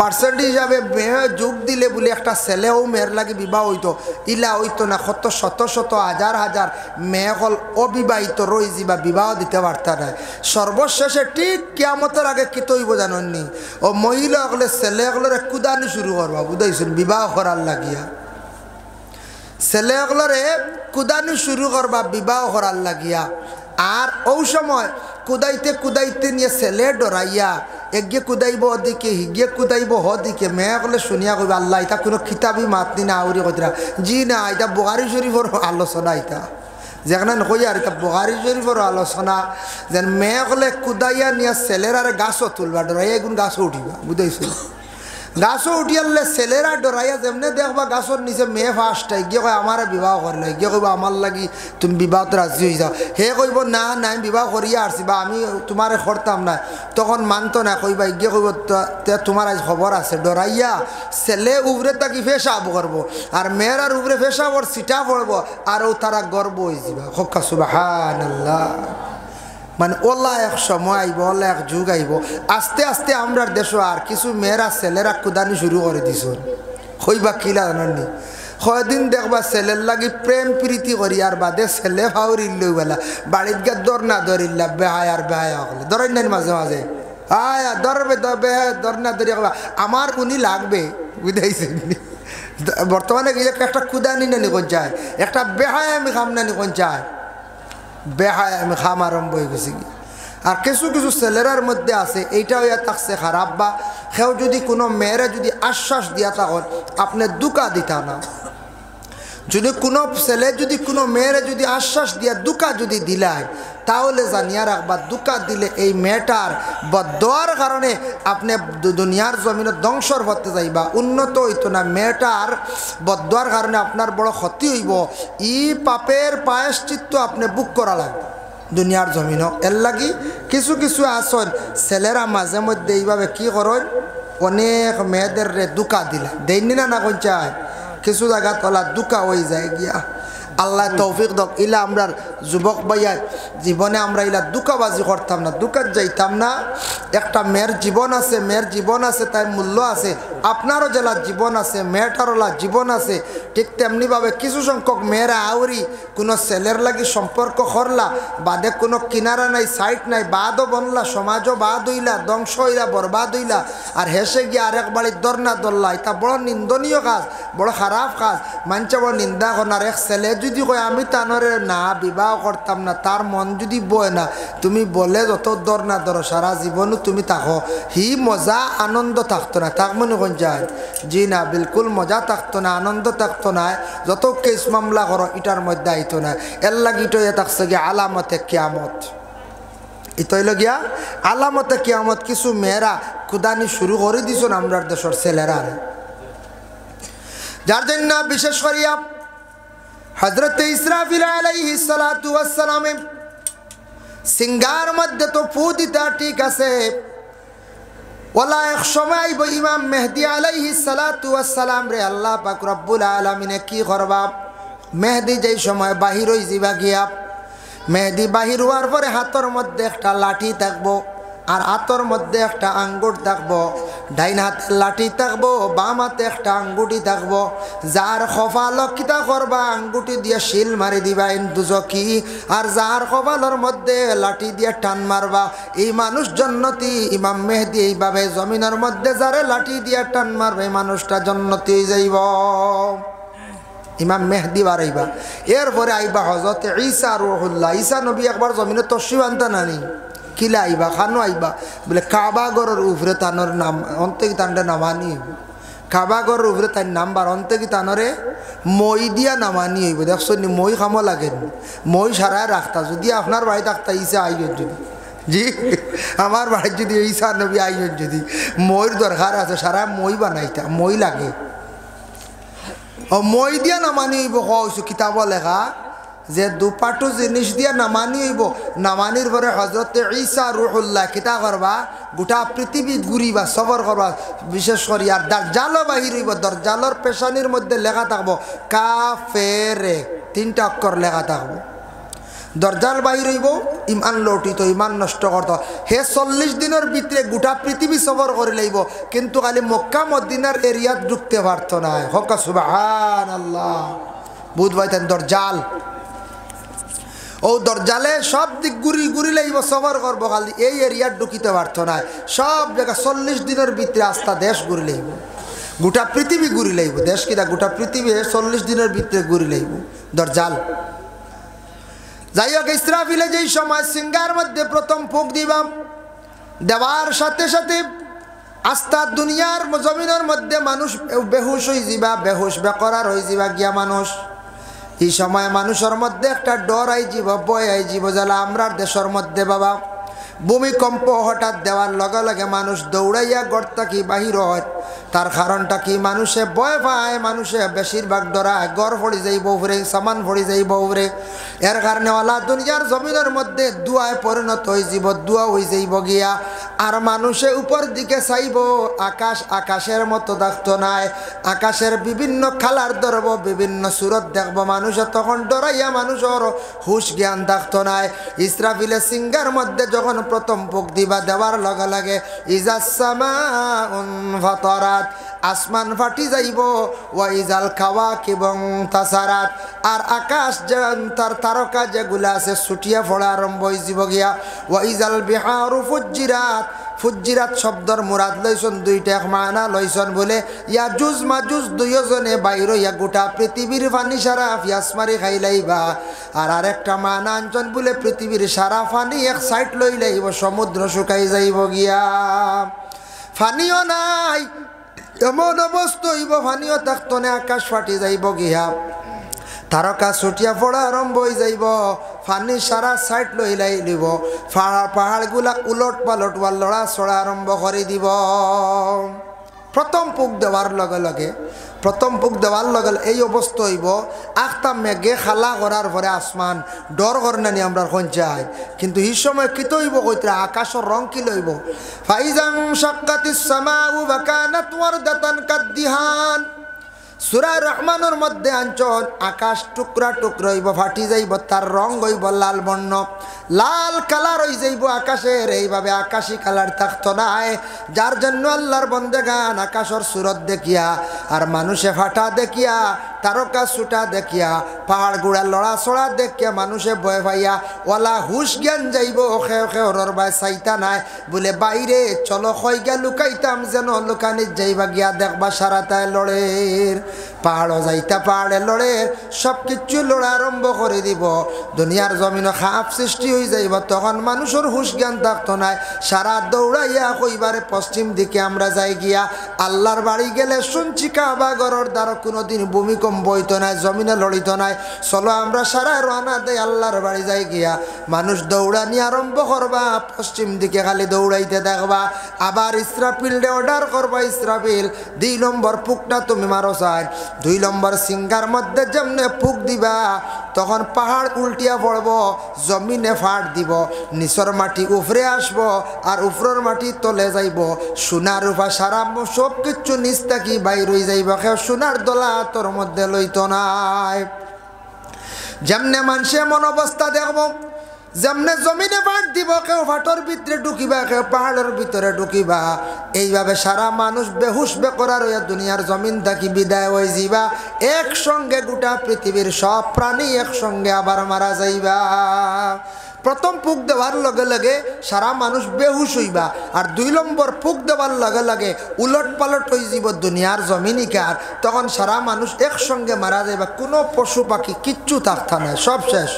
পার্সেন্টেজ হিসাবে মেয়ে যোগ দিলে বলে একটা ছেলেও মেয়ের লাগে বিবাহ হইতো, ইলা হইতো না। কত শত শত হাজার হাজার মেয়ে হল অবিবাহিত রই যাবা, বিবাহ দিতে পারতা না। সর্বশেষে ঠিক কিয়ামতের আগে কি তৈব জাননি, ও মহিলা হলে ছেলে হলের কুদানি শুরু করবা। বুঝাইছেন বিবাহ করার লাগিয়া ছেলে হলরে কুদানি শুরু করবা বিবাহ করার লাগিয়া। আর ও সময় কুদাইতে কুদাইতে নিয়ে ছেলে ডরাইয়া এগিয়ে কুদাইব ওদিকে, হিগিয়ে কুদাইব হদিকে। মেয়ে বলে শুনিয়া কইবা আল্লাহ এটা কোনো খিতাবি মাতনি না আউরি কইরা, জি না এটা বুখারী শরীফের আলোচনা। এটা যেখানে নকই আর এটা বুখারী শরীফের আলোচনা। যেন মেয়ে বলে কুদাইয়া নিয়ে ছেলের আর গাছও তুলবা, ডরাইয়া এগুন গাছও উঠিবা। বুঝাইছো গাছও উঠিয়ালে ছেলেরা ডরাইয়া যেমনে দেখবা গাছর নিচে মেয়ে ফার্স্টাই গিয়ে কয় আমার বিবাহ করলে, গিয়ে কইবা আমার লাগি তুমি বিবাহত রাজি হয়ে যাও। হে কইব না না আমি বিবাহ করিয়া আসছি বা আমি তোমারে করতাম না, তখন মানতো না। কইবা গিয়ে কইব তোমার আজ খবর আছে। ডরাইয়া ছেলে উপরে তাকি পেশাব করবো আর মেয়েরার উপরে পেশাবর সিটা পড়বো আর ও তারা গর্ব হয়ে যাবা। হক্কা সুবহানাল্লাহ। মানে ওলা এক সময় আইব, ওলা এক যুগ আইব, আস্তে আস্তে আমরা দেশ আর কিছু মেয়েরা ছেলেরা কুদানি শুরু করে দিছ। হইবা কিলা জানি কয়দিন দেখবা ছেলের লাগি প্রেম প্রীতি করি আর বাদে ছেলে ভাউরিল বেলা বাড়ির গা দর না ধরিল্লা বেহায় আর বেহায় হলে ধরেন নাই মাঝে মাঝে আয়া ধরবে দর না ধরি আমার উনি লাগবে বুঝাইছেন। বর্তমানে একটা কুদানি নানি কোন চায়, একটা বেহায় আমি খাম নানি কোন চায়, বেহায় আমি খাম আরম্ভ হয়ে গেছি। আর কিছু কিছু ছেলেরার মধ্যে আছে এইটাও ইয়া থাকছে খারাপ, বা সেও যদি কোনো মেয়েরা যদি আশ্বাস দিয়া থাকেন আপনি দুকা দিতা না, যদি কোনো ছেলে যদি কোনো মেয়েরা যদি আশ্বাস দিয়া দুকা যদি দিলায় তাহলে জানিয়া রাখবা দুকা দিলে এই মেয়েটার বদদোয়ার কারণে আপনি দুনিয়ার জমিনে ধ্বংসর হতে যাইবা, উন্নত হইতো না। মেয়েটার বদদোয়ার কারণে আপনার বড় ক্ষতি হইব। ই পাপের প্রায়শ্চিত্ত আপনি বুক করা লাগবে দুনিয়ার জমিনও। এর লাগি কিছু কিছু আসন ছেলেরা মাঝে মধ্যে এইভাবে কি করেন, অনেক মেয়েদের দুকা দিলা দেয়নি না কোন চায়, কিছু জায়গা তোলা দুকা হয়ে যায় গিয়া। আল্লাহ তৌফিক দক। ইলা আমরা যুবক ভাইয়া জীবনে আমরা ইলা দুকাবাজি করতাম না, দুকাত যাইতাম না। একটা মেয়ের জীবন আছে, মেয়ের জীবন আছে, তার মূল্য আছে। আপনারও জেলার জীবন আছে, মেয়েটারও জীবন আছে। ঠিক তেমনিভাবে কিছু সংখ্যক মেয়েরা আউরি কোনো ছেলের লাগি সম্পর্ক করলা, বাদে কোনো কিনারা নাই, সাইট নাই, বাদও বনলা, সমাজও বাদ হইলা, ধ্বংস হইলা, বরবাদ হইলা, আর হেসে গিয়ে আরেক বাড়ির দরনা দরলা। এটা বড় নিন্দনীয় কাজ, বড় খারাপ কাজ। মানছে বড় নিন্দা করার। এক ছেলে যদি কয় আমি তানরে না বিবাহ করতাম না, তার মন যদি বয় না, তুমি বলে যত দর না ধরো সারা জীবনও তুমি থাকো, হি মজা আনন্দ থাকতো না। থাক মনে কোন যায়? জি না, বিলকুল মজা থাকতো না, আনন্দ থাকতো না। যত কেস মামলা করো এটার মধ্যে আইতো না। এর লাগি তো এ থাকছে গিয়ে আলামতে কিয়ামত। ইতইল গিয়া আলামতে কিয়ামত। কিছু মেয়েরা কুদানি শুরু করে দিছ আমরা দেশের ছেলেরা, যার জন্য বিশেষ করিয়া হযরত ইসরাফিল আলাইহিস সালাতু ওয়াস সালাম সিঙ্গার মধ্যে তো ফু দিতা ঠিক আছে, ওলা এক সময় আইব ইমাম মেহদি আলাইহিস সালাতু ওয়াস সালাম রে আল্লাহ পাক রব্বুল আলামিনে কি করবা। মেহদি যেই সময় বাহির হই যাবা গিয়া, মেহদি বাহির হওয়ার পরে হাতের মধ্যে একটা লাঠি থাকবো, আর হাতের মধ্যে একটা আঙ্গুর থাকবো। ডাইন হাতে লাঠি থাকবো, বাম হাতে একটা আঙ্গুটি থাকবো। যার কপালক কিতা করবা, আঙ্গুটি দিয়ে শিল মারি দিবা দুজকি, আর যার কপালের মধ্যে লাঠি দিয়ে টান মারবা এই মানুষ জান্নাতি। ইমাম মেহদি এইভাবে জমিনের মধ্যে যারে লাঠি দিয়ে টান মারবে এই মানুষটা জান্নাতি হয়ে যাইব। ইমাম মেহদি বাড়াইবা। এরপরে আইবা হযরত ঈসা রূহুল্লাহ। ঈসা নবী একবার জমিনে তশরিফ আনতা নানি, কিলা আইবা খানো আইবা বলে কাবা গরের উপরে তানোর নাম অন্তে কি তানটা নামানি, কাবা গরের উপরে তার নাম্বার অন্তে কি তানরে মই দিয়া নামানি হইব। দেখছো নি মই খামো লাগেন, মই সারায় রাখতা। যদি আপনার বাড়ি থাকতা ঈসা আইন, যদি জি আমার বাড়ির যদি ঈসা নবী আইন, যদি মইর দরকার আছে সারা মই বানাইতা, মই লাগে। ও মই দিয়া নামানি হইব কইছো কিতাব লেখা যে দুপাটু জিনিস দিয়া নামানি হইব। নামানির পরে হযরত ঈসা রূহুল্লাহ কিতা করবা, গোটা পৃথিবী ঘুরিবা, সফর করবা। বিশেষ করি আর দরজালও বাহির হইব, দরজালর পেশানির মধ্যে লেখা থাকবো কাফেরে, 3টা অক্ষর লেখা থাকবো। দরজাল বাহির হইব, ইমান লৌটিত, ইমান নষ্ট করত। হে 40 দিনের ভিতরে গোটা পৃথিবী সফর করে লইব, কিন্তু খালি মক্কা মদিনার এরিয়াত ঢুকতে পারতো না। হক সুবহানাল্লাহ। বুধ ভাইতেন দরজাল, ও দরজালে সব দিক ঘুরি ঘুরি লইব, সফর করবো, খালি এই এরিয়াত ঢুকিতে পারতো না। সব জায়গা 40 দিনের ভিতরে আস্থা দেশ ঘুরি লইব, গোটা পৃথিবী ঘুরি লইব। দেশ কিনা গোটা পৃথিবী 40 দিনের ভিতরে ঘুরি লইব দরজাল। যাই হোক, ইসরাফিলে যেই সময় সিঙ্গার মধ্যে প্রথম ফুক দিবাম, দেওয়ার সাথে সাথে আস্থা দুনিয়ার জমিনের মধ্যে মানুষ বেহুশ হয়ে যাবা, বেহুশ বেকরার হয়ে যাবা গিয়া মানুষ। এই সময় মানুষের মধ্যে একটা ডর আই যাব, ভয় আই যাব। জ্বালা আমরা দেশের মধ্যে বাবা ভূমিকম্প হঠাৎ দেওয়ার লগে লগে মানুষ দৌড়াইয়া ঘর থাকি বাহির হয়। তার কারণটা কি? মানুষে ভয় পায়, মানুষে বেশিরভাগ ডরায়, গড় পড়ি যাইব উপরে, সামান পড়ি যাইব উপরে। এর কারণে ওলা দুনিয়ার জমিনের মধ্যে দুয়ায় পরিণত হয়ে যাব, দুয়া হয়ে যাইব গিয়া। আর মানুষে উপর দিকে চাইব, আকাশ আকাশের মতো দেখতো নাই, আকাশের বিভিন্ন কালার ধরব, বিভিন্ন সুরত দেখব। মানুষে তখন ডরাইয়া মানুষের হুশ জ্ঞান থাকতো নাই। ইসরাফিলের সিঙ্গার মধ্যে যখন প্রথম ফুক দিবা, দেওয়ার লগে লাগে ইজাস সামাউন ফাতারাত, আসমান ফাটি যাইব। ওয়া ইজাল কাওয়াকিব তাসারাত, আর আকাশ যে তার তারকা যেগুলা আছে ছুটিয়া পড়া আরম্ভ হয়ে যাব গিয়া। ওয়া ইজাল বিহারু ফুজ্জিরাত, ফুজ্জিরাত শব্দর মুরাদ লইছন দুইটা, এক মানা লইছন বলে ইয়াজুজ মাজুজ দুইজনে বাইর ইয়া গোটা পৃথিবীর পানি সারা পিয়াস মারি খাইলাইবা। আর আরেকটা মানা আনছন বলে পৃথিবীর সারা পানি এক সাইড লই লাইব, সমুদ্র শুকাই যাইব গিয়া, পানিও নাই। এমন অবস্থা হইব পানিও থাকতো না, আকাশ ফাটি যাইব গিয়া, তারকা ছুটিয়া পড়া আরম্ভ হয়ে যাইব, পানি সারা সাইড লই লাইব, পাহাড়গুলা উলট পালট বা লড়া চড়া আরম্ভ করে দিব। প্রথম পুক দেওয়ার লগে লগে, প্রথম পুক দেওয়ার লগে এই অবস্থা হইব। আখতা মেঘে খালা করার পরে আসমান ডর করে নি আমরা পঞ্চায়, কিন্তু এই সময় কিত হইব কইতরা আকাশের রং কি লইব। ফাইজান শাক্কাতিস সামাউ ওয়া কানাত ওয়ারদাতান কাদ্দিহান, সূরা রহমানের মধ্যে আনছন আকাশ টুকরা টুকরা হইব, ফাটি যাইব, তার রং হইব লাল বর্ণ, লাল কালার হয়ে যাইব আকাশের। এইভাবে আকাশি কালার থাকতো নাই, যার জন্য আল্লাহর বন্দেগান আকাশের সুরত দেখিয়া আর মানুষে ফাটা দেখিয়া, তারকা ছুটা দেখিয়া, পাহাড় গুড়া লড়া ছড়া দেখিয়া মানুষে ভয় পাইয়া ওলা হুশ জ্ঞান যাইব। খেও খেওর বাই চাইতা নাই বলে বাইরে চলো খয়গা লুকাইতাম, যেন লুকানিত যাইবা গিয়া দেখবা সারাতায় লড়ের, পাহাড়ও যাইতা পাহাড়ে লড়ের, সব কিছু লড়া আরম্ভ করে দিব। দুনিয়ার জমিনে খাপ সৃষ্টি হয়ে যাইব, তখন মানুষের হুশ জ্ঞান থাকতো নাই। সারা দৌড়াইয়া কইবারে পশ্চিম দিকে আমরা যাই গিয়া। আল্লাহর বাড়ি গেলে শুনছি কাবা ঘরের দ্বারা কোনোদিন ভূমিকম্প হইতো নাই, জমিনে লড়িত নাই। চলো আমরা সারা রানা দেয় আল্লাহর বাড়ি যাই গিয়া। মানুষ দৌড়ানি আরম্ভ করবা, পশ্চিম দিকে খালি দৌড়াইতে দেখবা। আবার ইসরাফিল অর্ডার করবা, ইসরাফিল 2 নম্বর ফুকটা তুমি মারো চাই। 2 নম্বর সিঙ্গার মধ্যে যেমনে ফুক দিবা, তখন পাহাড় উল্টিয়া পড়ব, জমিনে ফাট দিব, নিচর মাটি উপরে আসবো আর উপরের মাটি তলে যাইব। সোনা রূপা সারা সব কিছু নিচ থাকি বাইর হয়ে যাইব, কেউ সোনার দলা তোর মধ্যে লইত নাই। যেমনে মানুষে এমন অবস্থা দেখব, যেমনে জমিনে ফাট দিব, কেউ ফাটর ভিতরে ঢুকিবা, কেউ পাহাড়ের ভিতরে ঢুকিবা। এইভাবে সারা মানুষ বেহুশ বেকরার হইয়া দুনিয়ার জমিন থাকি বিদায় হয়ে যাইবা। একসঙ্গে গোটা পৃথিবীর সব প্রাণী একসঙ্গে আবার মারা যাইবা। প্রথম ফুক দেওয়ার লগে লগে সারা মানুষ বেহুশ হইবা, আর 2 নম্বর ফুক দেওয়ার লগে লগে উলট পালট হয়ে যাব দুনিয়ার জমিনিকার, তখন সারা মানুষ একসঙ্গে মারা যাইবা। কোনো পশু পাখি কিচ্ছু থাকতা নাই, সব শেষ।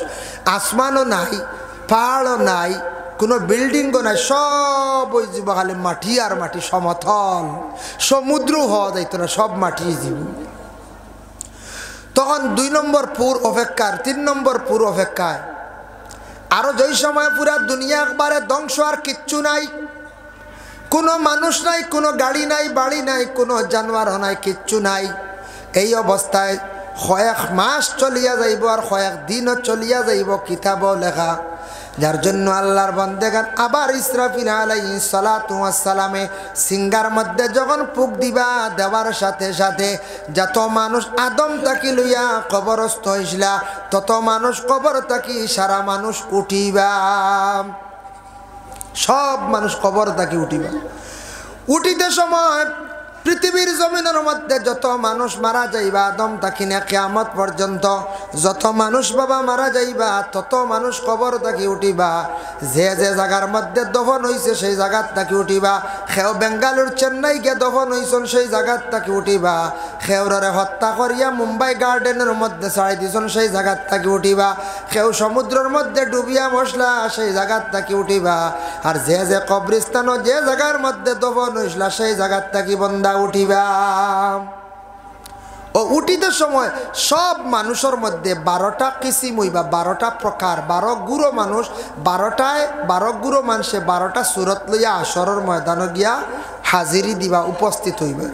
আসমানও নাই, পাহাড়ও নাই, কোনো বিল্ডিংও নাই, সব ওই যাব খালি মাটি আর মাটি, সমতল। সমুদ্র হওয়া যাইতো না, সব মাটি যাব। তখন 2 নম্বর পুর অপেক্ষার, 3 নম্বর পুর অপেক্ষায়। আরো যেই সময় পুরা দুনিয়া একবারে ধ্বংস, আর কিচ্ছু নাই, কোনো মানুষ নাই, কোনো গাড়ি নাই, বাড়ি নাই, কোনো জানোয়ার নাই, কিচ্ছু নাই। এই অবস্থায় কয়েক মাস চলিয়া যাইব, আর কয়েক দিনও চলিয়া যাইব, কিতাব লেখা। যার জন্য আল্লাহর বন্দেগান আবার ইসরাফিল আলাইহিস সালাতু ওয়াস সালামে সিঙ্গার মধ্যে যখন ফুক দিবা, দেওয়ার সাথে সাথে যত মানুষ আদম তাকি লইয়া কবরস্থ হইছিলা, তত মানুষ কবর তাকি সারা মানুষ উঠিবা, সব মানুষ কবর তাকি উঠিবা। উঠিতে সময় পৃথিবীর জমিনের মধ্যে যত মানুষ মারা যাইবা, আদম তাকি না কিয়ামত পর্যন্ত যত মানুষ বাবা মারা যাইবা, তত মানুষ কবর তাকি উঠিবা। যে যে জায়গার মধ্যে দফন হইছে সেই জায়গার তাকি উঠিবা। খেও বেঙ্গালুর চেন্নাই গিয়ে দফন হইছেন, সেই জায়গার তাকি উঠিবা। খেউরে হত্যা করিয়া মুম্বাই গার্ডেনের মধ্যে ছাড়াই দিছেন, সেই জায়গার তাকি উঠিবা। খেউ সমুদ্রের মধ্যে ডুবিয়া মশলা, সেই জায়গার তাকি উঠিবা। আর যে যে কবরিস্তানও যে জায়গার মধ্যে দফন হইসলা, সেই জায়গার তাকি বন্দা উঠিবা। ও উঠিতে সময় সব মানুষের মধ্যে 12টা কিসিম হইবা, 12টা প্রকার, 12 গুরু মানুষ, 12 গুরু মানুষে 12টা সুরত লইয়া আসরের ময়দানে গিয়া হাজিরি দিবা, উপস্থিত হইবা।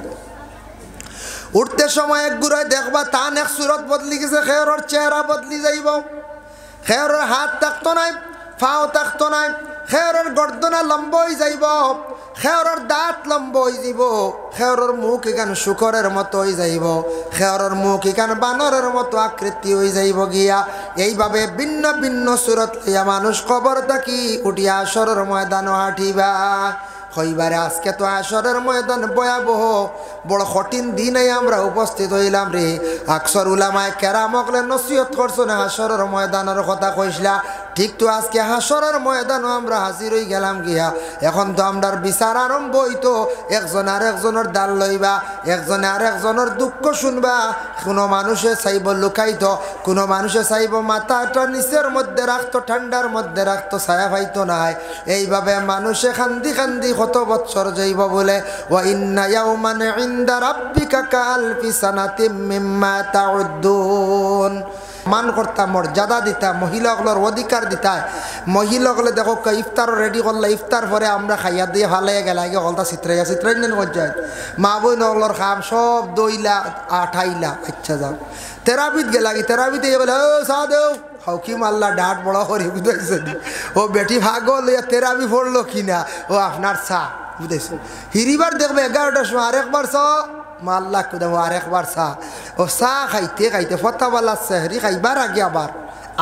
উঠতে সময় এক ঘুরে দেখবা তান এক সুরত বদলি গেছে, খেয়রের চেহারা বদলি যাইব, খেয়রের হাত থাকতো নাই, ফাও থাকতো নাই, খেয়রের গর্দনা লম্ব হয়ে যাইব, খেয়রের দাঁত লম্ব হয়ে যাব, খেয়রের মুখ এখান শুকরের মতো হয়ে যাইব, খেয়রের মুখ এখান বানরের মতো আকৃতি হয়ে যাইব গিয়া। এইভাবে ভিন্ন ভিন্ন সুরত লইয়া মানুষ কবর থাকি উঠিয়া আসরের ময়দানও হাঁটিবা। হইবারে আজকে তো আসরের ময়দান ভয়াবহ, বড় কঠিন দিনে আমরা উপস্থিত হইলাম রে। আকসর উলামায়ে কেরাম হকলে নসিহত করছো না হাসরের ময়দানের কথা কইসলা, ঠিক তো আজকে হাসরের ময়দানও আমরা হাজির হয়ে গেলাম গিয়া। এখন তো আমরার বিচার আরম্ভ হইতো, একজন আর একজনের দাল লইবা, একজনে আর একজনের দুঃখ শুনবা। কোনো মানুষে চাইব লুকাইতো, কোনো মানুষে চাইব মাথাটা নিচের মধ্যে রাখতো, ঠান্ডার মধ্যে রাখতো, ছায়া পাইতো নাই। এইভাবে মানুষে খান্দি খান্দি কত বছর যাইব বলে। ওয়া ইন্না ইয়াওমান ইনদা রাব্বিকা কাআলফি সানাতিম মিম্মা তাউদ্দুন। মান করতা, মর্যাদা দিতা, মহিলাগুলোর অধিকার দিতা। মহিলাগুলো দেখো ইফতার রেডি করলে, ইফতার পরে আমরা খাইয়া দিয়ে ভালো গেলে আগে হলতা চিত্রাইয়া চিত্রাইন পর্যায়ে মা বইনগুলোর খাম সব দইলা আঠাইলা। আচ্ছা যাও তেরাবিত গেলা, কি তেরাবিতে বলে ও চা দেও হাউকি মাল্লা ডাট বড় করে বুঝাইছে, ও বেটি ভাগো লইয়া তেরাবি পড়লো কিনা, ও আপনার চা বুঝাইছে। হিরিবার দেখবে 11টার সময় আরেকবার চা মাল্লা কুদাম আরেকবার চা। ও চা খাইতে খাইতে ফতাবালা সেহরি খাইবার আগে আবার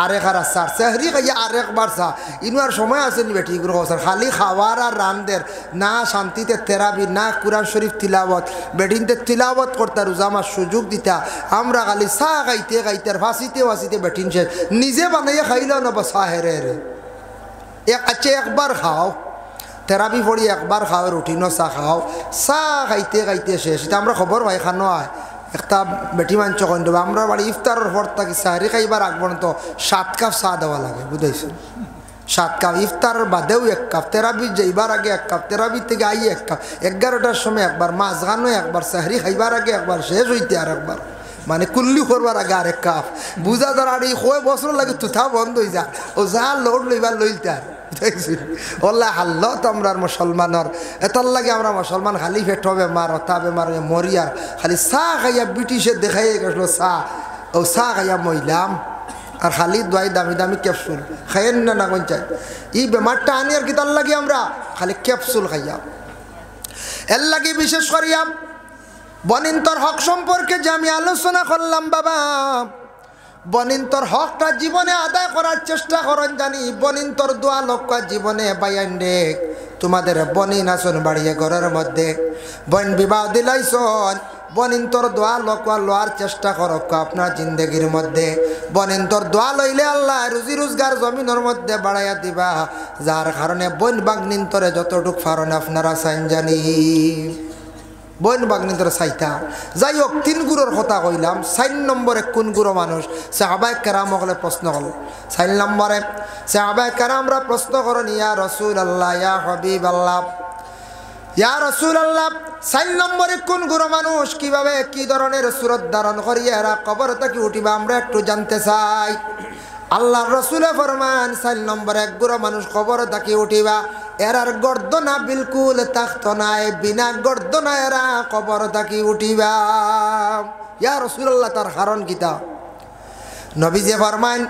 আরেকার সার সেহরি খাইয়া আরেকবার চা। ইনার সময় আছে নি বেটি গুলো খালি খাওয়ার আর রানদের, না শান্তিতে তেরাবি, না কুরআন শরীফ তিলাবত। বেটিনতে তিলাবত করতে রোজামার সুযোগ দিতা, আমরা খালি চা খাইতে খাইতে ফাঁসিতে ফাঁসিতে বেটিন সে নিজে বানাইয়া খাইলেও না বা চা হেরে হেরে। আচ্ছা একবার খাও তেরাবি পড়ি, একবার খাও রুটিনও চা খাও, চা খাইতে খাইতে শেষ। এটা আমরা খবর পাই খানো হয় একটা বেটি মাঞ্চ কন দেবো আমরা বাড়ি ইফতারের পর থাকি সাহারি খাইবার আগ পর্যন্ত 7 কাপ চা দেওয়া লাগে বুঝাইছে। 7 কাপ ইফতারের বাদেও 1 কাপ, তেরাবি যাইবার আগে 1 কাপ, তেরাবি থেকে আই 1 কাপ, 11টার সময় একবার, মাঝখানো একবার, সাহারি খাইবার আগে একবার, শেষ হইতে আর একবার, মানে কুল্লি করবার আগে 1 কাপ। বুঝা ধর আর এই কয় বছর লাগে তুথা বন্ধ হয়ে যা, ও যা লোড লইবার লইতে আর ওল্লা হাল্লো তো আমরা মুসলমানের এটার লাগে আমরা মুসলমান খালি পেট বেমার, অতা বেমার মরিয়ার খালি চা খাইয়া ব্রিটিশে দেখাই গেছিল চা, ও চা খাইয়া মইলাম আর খালি দোয়াই দামি দামি ক্যাপসুল খাইয়েন না না কোন চাই। এই বেমারটা আনি আর কি তার লাগে আমরা খালি ক্যাপসুল খাইয়া। এর লাগে বিশেষ করিয়া বনিন্তর হক সম্পর্কে যে আমি আলোচনা করলাম বাবা, বনিন্তর হকটা জীবনে আদায় করার চেষ্টা করেন জানি। বনিন্তর দোয়া লক্ষ্য জীবনে বাইন দেখ তোমাদের বনিন আসন বাড়িয়ে ঘরের মধ্যে বন বিবাহ দিলাইছন, বনিন্তর দোয়া লক্ষ্য লওয়ার চেষ্টা করক আপনার জিন্দগির মধ্যে। বনিন্তর দোয়া লইলে আল্লাহ রুজি রোজগার জমিনের মধ্যে বাড়াইয়া দিবা, যার কারণে বন বাগনিন্তরে যতটুক ফারণ আপনারা চাইন জানি। বইন বাগনিন্তর চাইতা যাই হোক, 3 গুরুর কথা কইলাম। 4 নম্বরে কোন গুরু মানুষ? সাহাবায়ে কেরাম হলে প্রশ্ন হল। 4 নম্বরে সাহাবায়ে কেরামরা প্রশ্ন করেন, ইয়া রাসূলুল্লাহ, ইয়া হাবিবাল্লাহ, ইয়া রাসূলুল্লাহ, 4 নম্বরে কোন গুরু মানুষ, কিভাবে কি ধরনের সুরত ধারণ করিয়া এরা কবর থেকে উঠিবা আমরা একটু জানতে চাই। আল্লাহর রাসূলে ফরমান 4 নম্বরে এক গুরু মানুষ কবর থেকে উঠিবা, এরার গর্দনা বিলকুল থাকতো নাই, বিনা গর্দনা এরা কবর থাকি উঠিবা। ইয়া রাসূলুল্লাহ, তার কারণ কিতা? নবীজি ফরমান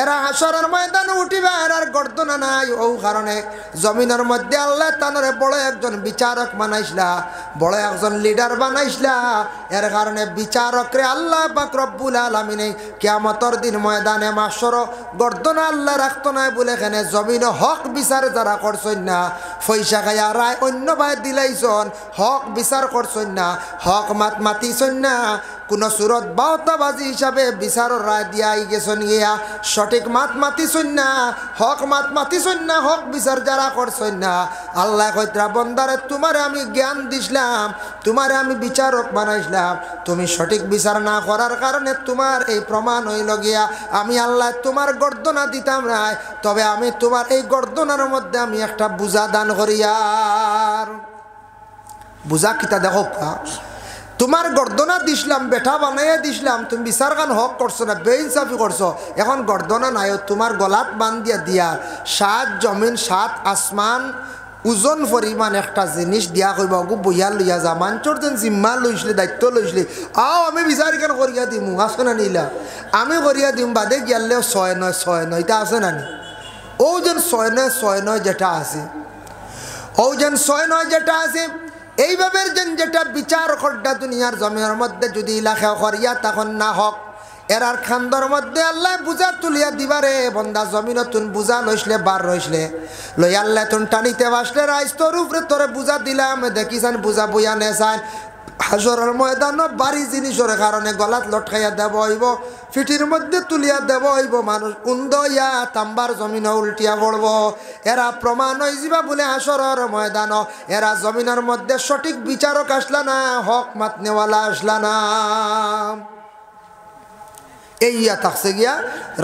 এরা হাসরের ময়দানে উঠিবা, এরার গর্দনা নাই। ও কারণে জমিনের মধ্যে আল্লাহ তানরে বড় একজন বিচারক বানাইছিলা, বড় একজন লিডার বানাইছিলা। এর কারণে বিচারকরে আল্লাহ পাক রব্বুল আলামিনে কিয়ামতের দিন ময়দানে মাশর গর্দনা আল্লাহ রাখতো না বলে এখানে জমিন হক বিচার যারা করছেন না, পয়সা খাইয়া রায় অন্য ভাই দিলাইছন, হক বিচার করছেন না, হক মাত মাতিছেন না, কোন সুরত বাউতাবাজি হিসাবে বিচারের রায় দিয়া গেছেন গিয়া, সঠিক মাত মাতিছেন না, হক মাত মাতিছেন না, হক বিচার যারা করছেন না। আল্লাহ কইতরা বন্দারে তোমারে আমি জ্ঞান দিছিলাম, তোমারে আমি বিচারক বানাইছিলাম, তুমি সঠিক বিচার না করার কারণে তোমার এই প্রমাণ হইল গিয়া আমি আল্লাহ তোমার গর্দনা দিতাম না, তবে আমি তোমার এই গর্দনার মধ্যে আমি একটা বুঝা দান করিয়ার। বুঝা কিতা দেখো, তোমার গর্দনা দিছিলাম, বেটা বানাইয়া দিছিলাম, তুমি বিচার গান হক করছো না, বেইনসাফি করছো, এখন গর্দনা নাই, তোমার গলাত বান্ধিয়া দিয়া 7 জমিন 7 আসমান ওজন পরিমাণ একটা জিনিস দিয়া কইব গো বইয়া লইয়া যা মাঞ্চর যেন জিম্মা লইসলে দায়িত্ব লইসলে আও আমি বিচার কেন করিয়া দিমু আছে না নিলা আমি করিয়া দিম বাদে গিয়ালেও 6-9 এটা আছে না নি ও যেন 6-9 যেটা আছে ও যেন 6-9 যেটা আছে এইভাবে যেন যেটা বিচার করটা দুনিয়ার জমিনের মধ্যে যদি ইলাকা করিয়া তখন না হক এরার খান্দর মধ্যে আল্লাহ বুঝা তুলিয়া দিবারে বন্দা জমিন তুন বুঝা লইসলে বার রইসলে লই আল্লাহ তুন টানিতে বাসলে রাইস তোর উপরে তোরে বুঝা দিলাম দেখিসান বুঝা বইয়া নেসান হাসরের ময়দান বাড়ি জিনিসের কারণে গলাত লটকাইয়া দেব হইব ফিটির মধ্যে তুলিয়া দেব হইব মানুষ উন্দইয়া তাম্বার জমিন উল্টিয়া পড়ব এরা প্রমাণ হয়ে যাবা বলে হাসরের ময়দান এরা জমিনের মধ্যে সঠিক বিচারক আসলা না হক মাতনেওয়ালা আসলা না এইয়া থাকছে গিয়া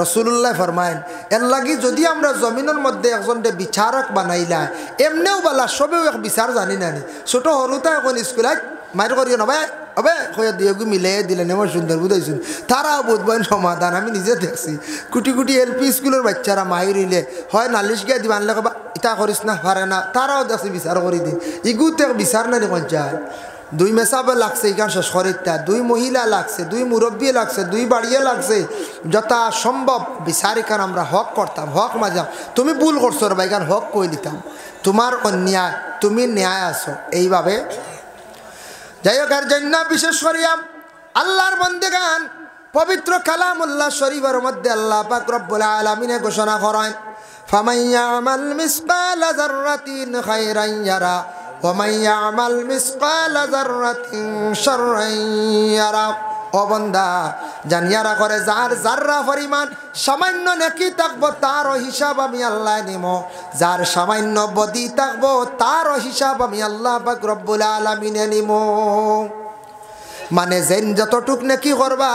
রসুল্লাহ ফরমায়েন এর লাগি যদি আমরা জমিনের মধ্যে একজনকে বিচারক বানাইলা এমনিও বালা সবেও এক বিচার জানি না ছোট সরুতা এখন স্কুলত মায়ের করিও না ভাই হবে কয়া দিয়ে মিলাই দিলেন আমার সুন্দর বুঝাইছেন তারাও বুধবেন সমাধান আমি নিজে দেখছি কুটি কুটি এলপি স্কুলের বাচ্চারা মায়ের ইলে হয় নালিশ গিয়ে দিবা আনলে কবা ইটা করিস না পারে না তারাও দেখছি বিচার করে দিন ইগুতে বিচার না পঞ্চায়েত 2 মেসাবে লাগছে এখান শেষ করিতা 2 মহিলা লাগছে 2 মুরব্বী লাগছে 2 বাড়িয়ে লাগছে যথা সম্ভব বিচারিকান আমরা হক করতাম হক মাজাম তুমি ভুল করছো রে ভাই কারণ হক কই দিতাম তোমার অন্যায় তুমি ন্যায় আছো এইভাবে যাই হোক আর জন্য বিশেষ করিয়া আল্লাহর বন্দেগান পবিত্র কালামুল্লাহ শরীফের মধ্যে আল্লাহ পাক রব্বুল আলামিনে ঘোষণা করেন ফামান ইয়ামাল মিসকালা যাররাতিন খায়রান ইয়ারা ومن يعمل مثقال ذرة شرا يرى ও বান্দা জানিয়ারা করে যার জাররা পরিমাণ সামান্য নেকি থাকবো তার হিসাব আমি আল্লাহ নিব যার সামান্য বদি থাকবো তার হিসাব আমি আল্লাহ পাক রব্বুল আলামিনে নিব মানে যেন যতটুক নেকি করবা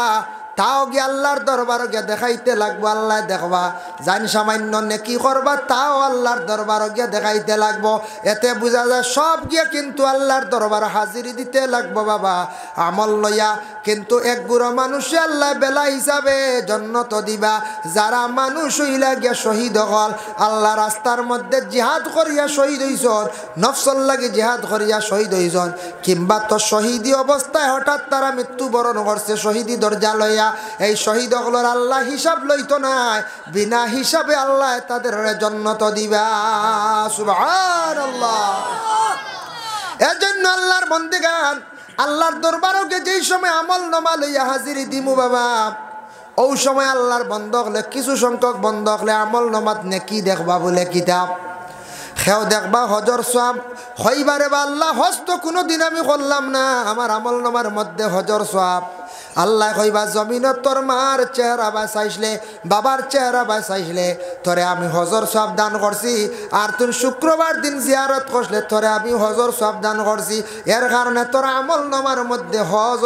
তাও গিয়ে আল্লাহর দরবার গিয়ে দেখাইতে লাগবো আল্লাহ দেখবা জান সামান্য নেকি করবা তাও আল্লাহর দরবার গিয়ে দেখাইতে লাগবো এতে বোঝা যায় সব গিয়ে কিন্তু আল্লাহর দরবার হাজিরি দিতে লাগবো বাবা আমল লইয়া কিন্তু এক গুড়ো মানুষে আল্লাহ বেলা হিসাবে জন্নত দিবা যারা মানুষ হইলা গিয়া শহীদ হল আল্লাহ রাস্তার মধ্যে জিহাদ করিয়া শহীদ হইছন নফসল লাগে জিহাদ করিয়া শহীদ হইছন কিংবা তো শহীদি অবস্থায় হঠাৎ তারা মৃত্যুবরণ করছে শহীদি দরজা লইয়া এই শহীদ হলর আল্লাহ হিসাব লইতো নাই বিনা হিসাবে আল্লাহ তাদের জন্নত দিবা সুবহানাল্লাহ এজন্য আল্লাহর বন্দেগান আল্লাহর দরবারকে যেই সময় আমল নামা লইয়া হাজিরি দিমু বাবা ওই সময় আল্লাহর বন্ধ হলে কিছু সংখ্যক বন্ধ হলে আমল নামাত নেকি দেখবা বলে কিতাব খেও দেখবা হজর সওয়াব হইবারে বা আল্লাহ হজ তো কোনোদিন আমি করলাম না আমার আমল নামার মধ্যে হজর সওয়াব আল্লাহ কইবা জমিনত তোর মার চেহারা বাঁচাইসলে বাবার চেহারা বাঁচাইসলে তোরে আমি হজর সওয়াব দান করছি আর তুই শুক্রবার দিন জিয়ারত করলে তোরে আমি হজর সওয়াব দান করছি এর কারণে তোর আমল নামার মধ্যে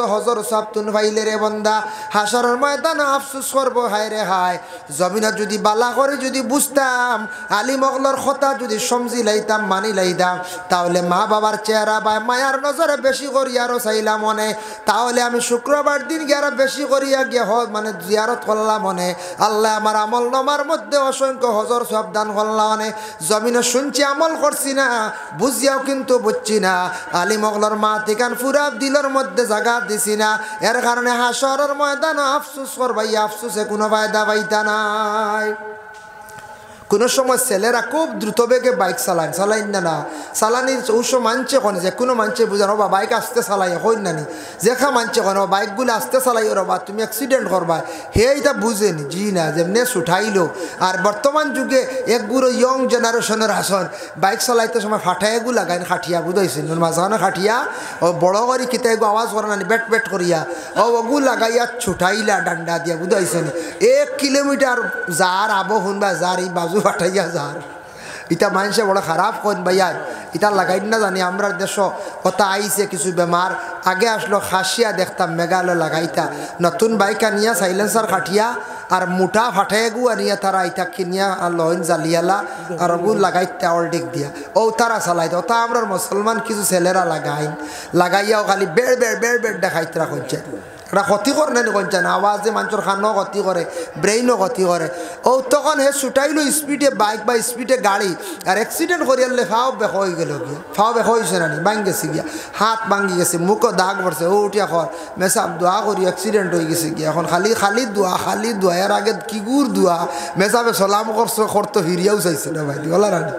হজর সওয়াব তুন পাইলে রে বন্দা হাসরের ময়দানে আফসোস করব হায় রে হায় জমিনত যদি বালা করে যদি বুঝতাম আলিম ওগলার কথা যদি সমঝি লাইতাম মানি লাইতাম তাহলে মা বাবার চেহারা বা মায়ার নজরে বেশি করি আরো চাইলাম মনে তাহলে আমি শুক্রবার দিন গিয়ে বেশি করিয়া গিয়ে মানে জিয়ারত করলাম মনে আল্লাহ আমার আমল নামার মধ্যে অসংখ্য হজর সওয়াব দান করলাম মনে জমিনে শুনছি আমল করছি না বুঝিয়াও কিন্তু বুঝছি না আলিম ওগলার মা ঠিকান পুরা দিলের মধ্যে জায়গা দিছি না এর কারণে হাসরের ময়দানে আফসোস করবাই আফসোসে কোনো ফায়দা পাইতা নাই কোনো সময় ছেলেরা খুব দ্রুত বেগে বাইক চালাইন না চালানির উৎস মানছে কোন যে কোনো মানছে বুঝান বা বাইক আসতে চালাই হইন না নি যেখা মানছে কোন বাইকগুলো আসতে চালাই রবা তুমি অ্যাক্সিডেন্ট করবা হে এটা বুঝেনি জি না যেমনি ছুটাইলো আর বর্তমান যুগে একগুলো ইয়ং জেনারেশনের আসন বাইক চালাইতে সময় ফাটাইগু লাগাইন খাটিয়া বুঝাইছেন মাঝখানে খাটিয়া ও বড় করি কিতা এগু আওয়াজ করে না বেট বেট করিয়া ও ওগু লাগাইয়া ছুটাইলা ডান্ডা দিয়া বুঝাইছেন 1 কিলোমিটার যার আবো শুনবা যার এই বাজু ফাটাইয়া যার ইটা মানুষে বড় খারাপ করেন ভাইয়া ইটা লাগাই না জানি আমরা দেশ কথা আইছে কিছু বেমার আগে আসলো খাসিয়া দেখতাম মেঘালয় লাগাইতা নতুন বাইকা নিয়া সাইলেন্সার খাটিয়া আর মুঠা ফাটাই গু আনিয়া তারা ইটা কিনিয়া লইন জালিয়ালা আর গু লাগাইতা অলডিক দিয়া ও তারা চালাইতা ওটা আমরা মুসলমান কিছু ছেলেরা লাগাইন লাগাইয়াও খালি বেড় বেড় দেখাইতরা করছে এটা ক্ষতি করে না কোনচান আওয়াজে মানুষের খানও ক্ষতি করে ব্রেইনও ক্ষতি করে ও তখন হে ছুটাইলো স্পিডে বাইক বা স্পিডে গাড়ি আর অ্যাক্সিডেন্ট করিয়ালে ফাও বেক হয়ে গেল গিয়া ফাও বেক হয়েছে না নি ভাঙ্গি গেছে গিয়া হাত ভাঙ্গি গেছে মুখও দাগ পড়ছে ও উঠিয়া খর মেসাব দোয়া করি অ্যাক্সিডেন্ট হয়ে গেছে গিয়া এখন খালি দোয়া এর আগে কিগুর দোয়া মেসাবে সালাম করতো হিরিয়াও চাইছে না ভাই বলা রানি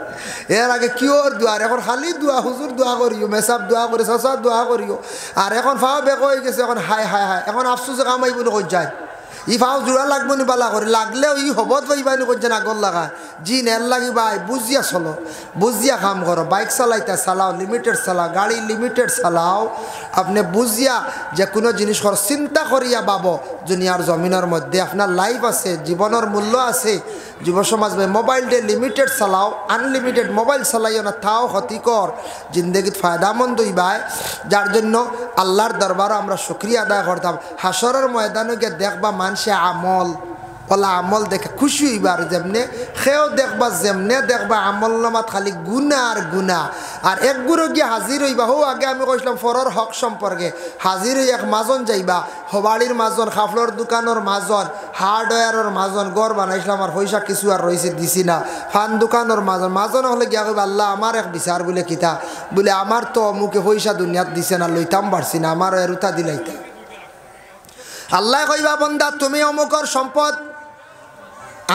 এর আগে কিওর দোয়া এখন খালি দোয়া হুজুর দোয়া করিও মেসাব দোয়া করি চাচা দোয়া করিও আর এখন ফাও বেক হয়ে গেছে এখন হায় হায় হায় এখন আফসোসে কামাইব না কই যায় ই ফাও জোড়া লাগবো নি বালা করে লাগলেও ই হবত পাইবানি করছেন আগর লাগা জি নেল লাগি ভাই বুঝিয়া চলো বুঝিয়া কাম করো বাইক চালাইতে চালাও লিমিটেড চালাও গাড়ি লিমিটেড চালাও আপনি বুঝিয়া যে কোনো জিনিস কর চিন্তা করিয়া পাবো দুনিয়ার জমিনের মধ্যে আপনার লাইফ আছে জীবনের মূল্য আছে যুব সমাজ ভাই মোবাইলটা লিমিটেড চালাও আনলিমিটেড মোবাইল চালাইও না তাও ক্ষতিকর জিন্দগিত ফায়দামন্দ ভাই যার জন্য আল্লাহর দরবারও আমরা শুকরিয়া আদায় করতাম হাসরের ময়দানে গিয়ে দেখবা মানুষে আমল ওলা আমল দেখে খুশি হইবার যেমনে সেও দেখবা যেমনে দেখবা আমল নামাত খালি গুণা আর গুণা আর এক গুরু গিয়ে হাজির হইবা হো আগে আমি কইছিলাম ফরর হক সম্পর্কে হাজির হই এক মাজন যাইবা হবাড়ির মাজন খাফলর দোকানের মাজন হার্ডওয়্যারের মাজন গড় বানাইছিলাম আর পয়সা কিছু আর রয়েছে দিছি না ফান দোকানের মাজন হলে গিয়া কইবা আল্লাহ আমার এক বিচার বলে কিতা বলে আমার তো মুখে পয়সা দুনিয়াত দিছে না লইতাম পারছি না আমার এরুতা দিলাইতে আল্লাহ কইবা বন্দা তুমি অমুকর সম্পদ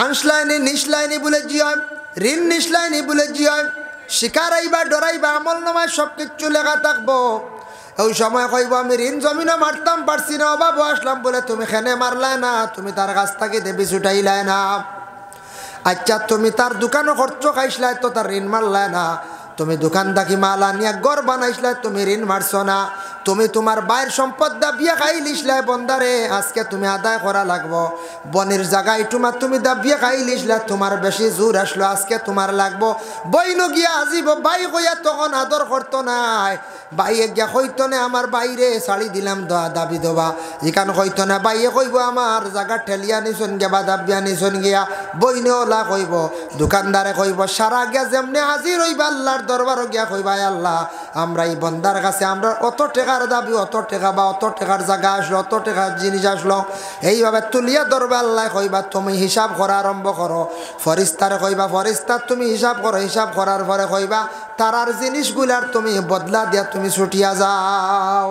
আনসলাইনি নিসলাইনি বলে জিয় ঋণ নিসলাইনি বলে জিয় শিকারাইবা ডরাইবা আমল নামায় সব কিছু লেখা থাকবো ওই সময় কইব আমি ঋণ জমিনও মারতাম পারছি না অভাব আসলাম বলে তুমি খেনে মারলাই না তুমি তার কাছ থেকে দেবী ছুটাইলাই না আচ্ছা তুমি তার দোকানও খরচ খাইসলাই তো তার ঋণ মারলাই না তুমি দোকান থাকি মাল আনিয়া গড় বানাইসলাই তুমি ঋণ মারছো না তুমি তোমার বাইর সম্পদ দাবিয়া খাইলিসলাই বন্দারে আজকে তুমি আদায় করা লাগবো বনের জায়গায় তুমি দাবিয়া খাইলিসলাই তোমার বেশি জোর আসলো আজকে তোমার লাগবো বইন গিয়া আজিব বাই কইয়া তখন আদর করতো নাই বাইয়ে গিয়া কইতো না আমার বাইরে শাড়ি দিলাম দাবি দেবা এখান কইতো না বাইয়ে কইব আমার জায়গা ঠেলিয়া নিছন গিয়া বা দাবিয়া নিছন গিয়া বইনে ওলা কইব দোকানদারে কইব সারা গিয়া যেমনি হাজির হইবা আল্লাহর দরবারও গিয়া কইবা আল্লাহ আমরা এই বন্দার কাছে আমরা অত টাকার দাবি অত টাকা বা অত টাকার জায়গা আসলো অত টাকার জিনিস আসলো এইভাবে তুলিয়া ধরবে আল্লাহ কইবা তুমি হিসাব করা আরম্ভ করো ফরিস্তারে কইবা ফরিস্তার তুমি হিসাব করো হিসাব করার পরে কইবা তারার জিনিসগুলার তুমি বদলা দিয়া তুমি ছুটিয়া যাও